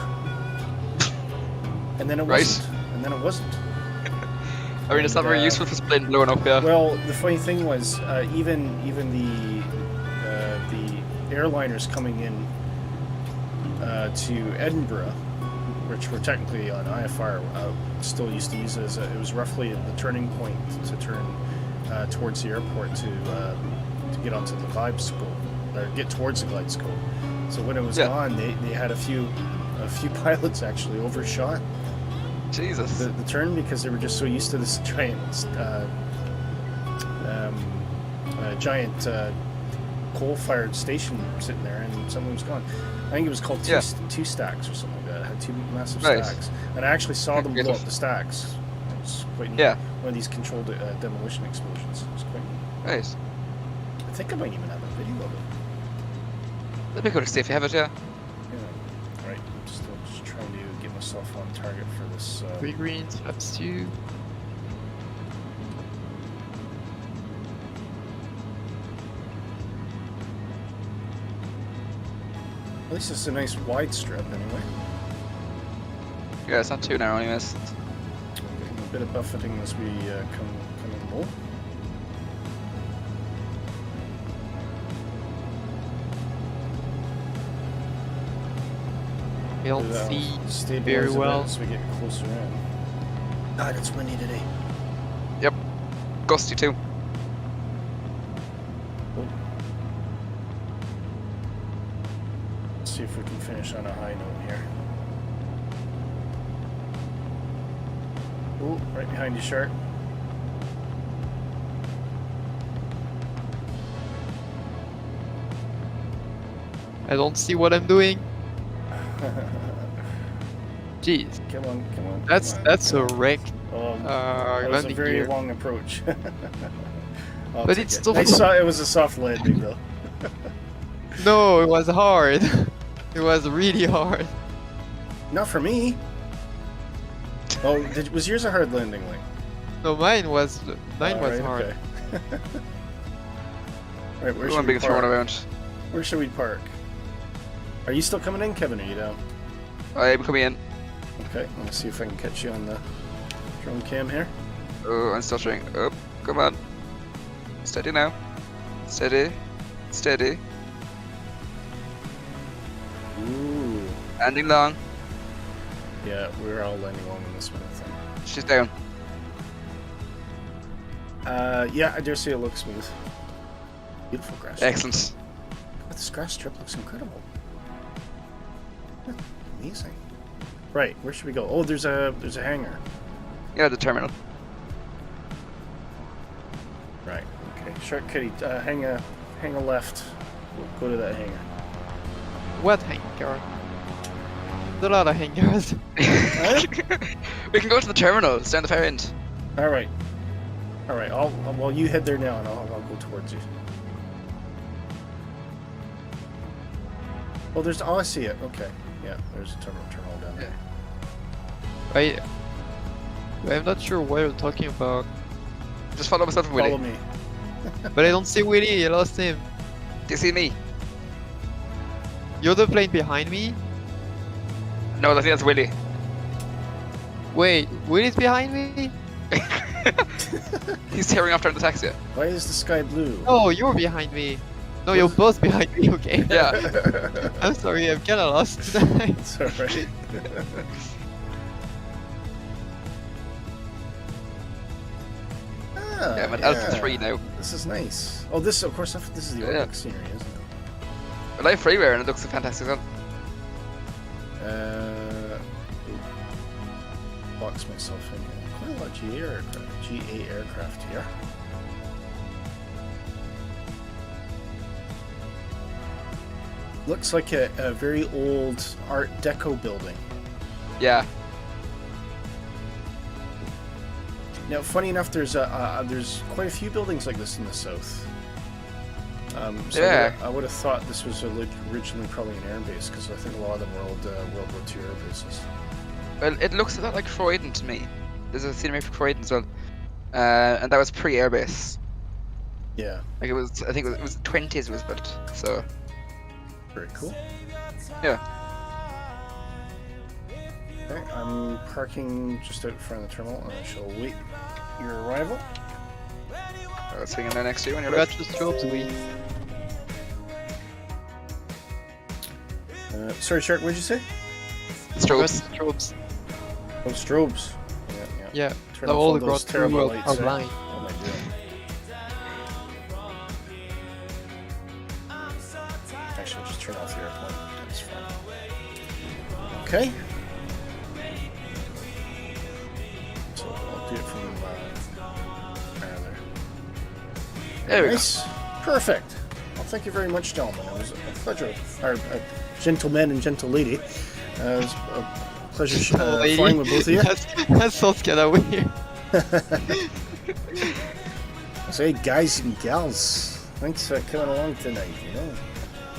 [SPEAKER 1] And then it
[SPEAKER 2] Right.
[SPEAKER 1] wasn't. And then it wasn't.
[SPEAKER 2] I mean, it's not very useful for splitting blowing up, yeah.
[SPEAKER 1] Well, the funny thing was, even the airliners coming in to Edinburgh, which were technically on IFR, still used to use it as it was roughly the turning point to turn towards the airport to get onto the glide school or get towards the glide school. So when it was gone, they had a few pilots actually overshot
[SPEAKER 2] Jesus.
[SPEAKER 1] the turn because they were just so used to this giant coal-fired station sitting there, and something was gone. I think it was called two stacks or something like that. It had two massive stacks, and I actually saw them blow up the stacks. It was quite neat.
[SPEAKER 2] Yeah.
[SPEAKER 1] One of these controlled demolition explosions. It was quite neat.
[SPEAKER 2] Nice.
[SPEAKER 1] I think I might even have a video of it.
[SPEAKER 2] That'd be cool to see if you have it, yeah.
[SPEAKER 1] Yeah. Right. I'm still just trying to get myself on target for this.
[SPEAKER 4] 3 greens, flaps 2.
[SPEAKER 1] At least it's a nice wide strip anyway.
[SPEAKER 2] Yeah, it's not too narrow anyways.
[SPEAKER 1] Getting a bit of buffeting as we come in low.
[SPEAKER 4] I don't see
[SPEAKER 1] Stabilize
[SPEAKER 4] very
[SPEAKER 1] a bit
[SPEAKER 4] well.
[SPEAKER 1] as we get closer in. God, it's windy today.
[SPEAKER 2] Yep. Gusty too.
[SPEAKER 1] Let's see if we can finish on a high note here. Oh, right behind you, Shark.
[SPEAKER 4] I don't see what I'm doing. Jeez,
[SPEAKER 1] Come on, come on.
[SPEAKER 4] that's a wreck.
[SPEAKER 1] That was a
[SPEAKER 4] landing
[SPEAKER 1] very
[SPEAKER 4] gear.
[SPEAKER 1] long approach. I'll
[SPEAKER 4] But
[SPEAKER 1] take
[SPEAKER 4] it's
[SPEAKER 1] it.
[SPEAKER 4] still
[SPEAKER 1] I saw it was a soft landing though.
[SPEAKER 4] No, it was hard. It was really hard.
[SPEAKER 1] Not for me. Oh, was yours a hard landing, Link?
[SPEAKER 4] No, mine was
[SPEAKER 1] Alright,
[SPEAKER 4] hard.
[SPEAKER 1] okay. Right, where
[SPEAKER 2] One
[SPEAKER 1] should we
[SPEAKER 2] big thrown
[SPEAKER 1] park?
[SPEAKER 2] around.
[SPEAKER 1] Where should we park? Are you still coming in, Kevin? Or are you down?
[SPEAKER 2] I'm coming in.
[SPEAKER 1] Okay, let me see if I can catch you on the drone cam here.
[SPEAKER 2] Oh, I'm stuttering. Oh, come on. Steady now. Steady. Steady.
[SPEAKER 1] Ooh.
[SPEAKER 2] Landing long.
[SPEAKER 1] Yeah, we're all landing long in this one, I think.
[SPEAKER 2] She's down.
[SPEAKER 1] Yeah, I dare say it looks smooth. Beautiful grass strip.
[SPEAKER 2] Excellent.
[SPEAKER 1] Oh, this grass strip looks incredible. Amazing. Right, where should we go? Oh, there's a hangar.
[SPEAKER 2] Yeah, the terminal.
[SPEAKER 1] Right. Okay. Shark Kitty, hang a left. We'll go to that hangar.
[SPEAKER 4] What hangar? There's a lot of hangars.
[SPEAKER 2] We can go to the terminal. It's down the far end.
[SPEAKER 1] All right. All right. Well, you head there now, and I'll go towards you. Oh, there's. Oh, I see it. Okay. Yeah, there's a terminal down there.
[SPEAKER 4] I'm not sure what you're talking about,
[SPEAKER 2] Just follow myself and
[SPEAKER 1] Follow
[SPEAKER 2] Willie.
[SPEAKER 1] me.
[SPEAKER 4] but I don't see Willy. I lost him.
[SPEAKER 2] Do you see me?
[SPEAKER 4] You're the plane behind me.
[SPEAKER 2] No, I think that's Willie.
[SPEAKER 4] Wait, Willy's behind me?
[SPEAKER 2] He's tearing off down the taxi.
[SPEAKER 1] Why is the sky blue?
[SPEAKER 4] Oh, you're behind me. No, you're both behind me. Okay.
[SPEAKER 2] Yeah.
[SPEAKER 4] I'm sorry. I'm kind of lost tonight.
[SPEAKER 1] It's all right.
[SPEAKER 2] Yeah, I'm at Alpha 3 now.
[SPEAKER 1] This is nice. Oh, this of course. This is the
[SPEAKER 2] Yeah.
[SPEAKER 1] Arctic scenery, isn't it?
[SPEAKER 2] But I have freeware and it looks fantastic. As
[SPEAKER 1] Box myself in here. Quite a lot of GA aircraft here. Looks like a very old Art Deco building.
[SPEAKER 2] yeah.
[SPEAKER 1] Now, funny enough, there's quite a few buildings like this in the south. So
[SPEAKER 2] Yeah.
[SPEAKER 1] I would have thought this was originally probably an air base, because I think a lot of them were old World War II air bases.
[SPEAKER 2] Well, it looks a lot like Croydon to me. There's a scenery for Croydon as well. And that was pre-airbase.
[SPEAKER 1] Yeah,
[SPEAKER 2] Like it was, I think it was 20s it was built. So,
[SPEAKER 1] very cool.
[SPEAKER 2] yeah.
[SPEAKER 1] Okay, I'm parking just out in front of the terminal, and I shall wait your arrival.
[SPEAKER 2] I was swinging there next to you when you're
[SPEAKER 4] Got
[SPEAKER 2] left.
[SPEAKER 4] the strobes, we.
[SPEAKER 1] Sorry, Shark, what'd you say?
[SPEAKER 2] Strobes.
[SPEAKER 4] Strobes.
[SPEAKER 1] Oh, strobes. Yeah.
[SPEAKER 4] Yeah.
[SPEAKER 1] Turn
[SPEAKER 4] Now
[SPEAKER 1] off
[SPEAKER 4] all
[SPEAKER 1] all
[SPEAKER 4] the
[SPEAKER 1] those
[SPEAKER 4] brought
[SPEAKER 1] terrible
[SPEAKER 4] through
[SPEAKER 1] lights.
[SPEAKER 4] our
[SPEAKER 1] there.
[SPEAKER 4] line.
[SPEAKER 1] What am I doing? Actually, I'll just turn off the airplane. That's fine. Okay. So I'll do it from there.
[SPEAKER 2] There we go.
[SPEAKER 1] Nice. Perfect. Well, thank you very much, gentlemen. It was a pleasure. Or gentlemen and gentle lady. It was a pleasure flying with both of you.
[SPEAKER 4] That sounds kind of weird.
[SPEAKER 1] So, hey, guys and gals, thanks for coming along tonight.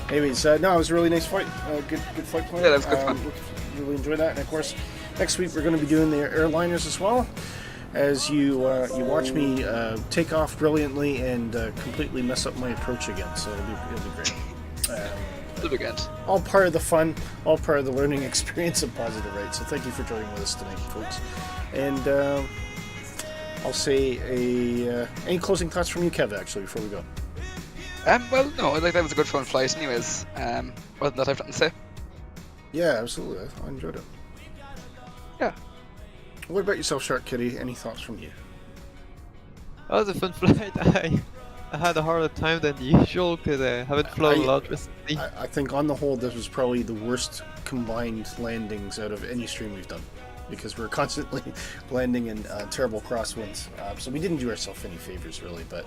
[SPEAKER 1] Anyways, no, it was a really nice flight. Good flight plan.
[SPEAKER 2] Yeah, that was good fun.
[SPEAKER 1] Really enjoyed that. And of course, next week we're going to be doing the airliners as well. As you watch me take off brilliantly and completely mess up my approach again. So it'll be great.
[SPEAKER 2] the weekend.
[SPEAKER 1] all part of the fun, all part of the learning experience of Positive Right. So thank you for joining with us tonight, folks. And I'll say any closing thoughts from you, Kev, actually, before we go.
[SPEAKER 2] Well, no, I think that was a good fun flight anyways. Other than that, I've nothing to say.
[SPEAKER 1] Yeah, absolutely. I enjoyed it.
[SPEAKER 2] Yeah.
[SPEAKER 1] What about yourself, Shark Kitty? Any thoughts from you?
[SPEAKER 4] That was a fun flight. I had a harder time than usual because I haven't flown a lot recently.
[SPEAKER 1] I think on the whole, this was probably the worst combined landings out of any stream we've done, because we're constantly landing in terrible crosswinds. So we didn't do ourselves any favors, really, but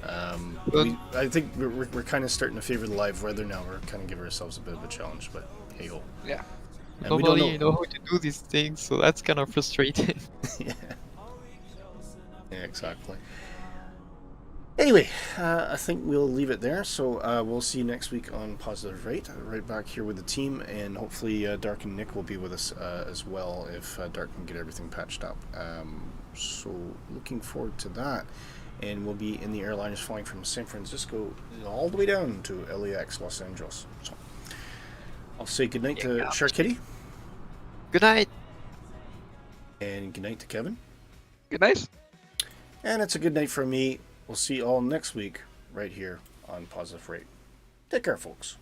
[SPEAKER 1] I think we're kind of starting to favor the live weather now. We're kind of giving ourselves a bit of a challenge, but hey ho.
[SPEAKER 2] Yeah.
[SPEAKER 1] And we
[SPEAKER 4] Normally,
[SPEAKER 1] don't
[SPEAKER 4] you know how to do these things, so that's kind of frustrating.
[SPEAKER 1] Yeah. Yeah, exactly. Anyway, I think we'll leave it there. So we'll see you next week on Positive Right. Right back here with the team, and hopefully Dark and Nick will be with us as well if Dark can get everything patched up. So looking forward to that. And we'll be in the airliners flying from San Francisco all the way down to LAX, Los Angeles. So I'll say goodnight to Shark Kitty.
[SPEAKER 4] Good night.
[SPEAKER 1] And goodnight to Kevin.
[SPEAKER 2] Good night.
[SPEAKER 1] And it's a good night from me. We'll see you all next week right here on Positive Rate. Take care, folks.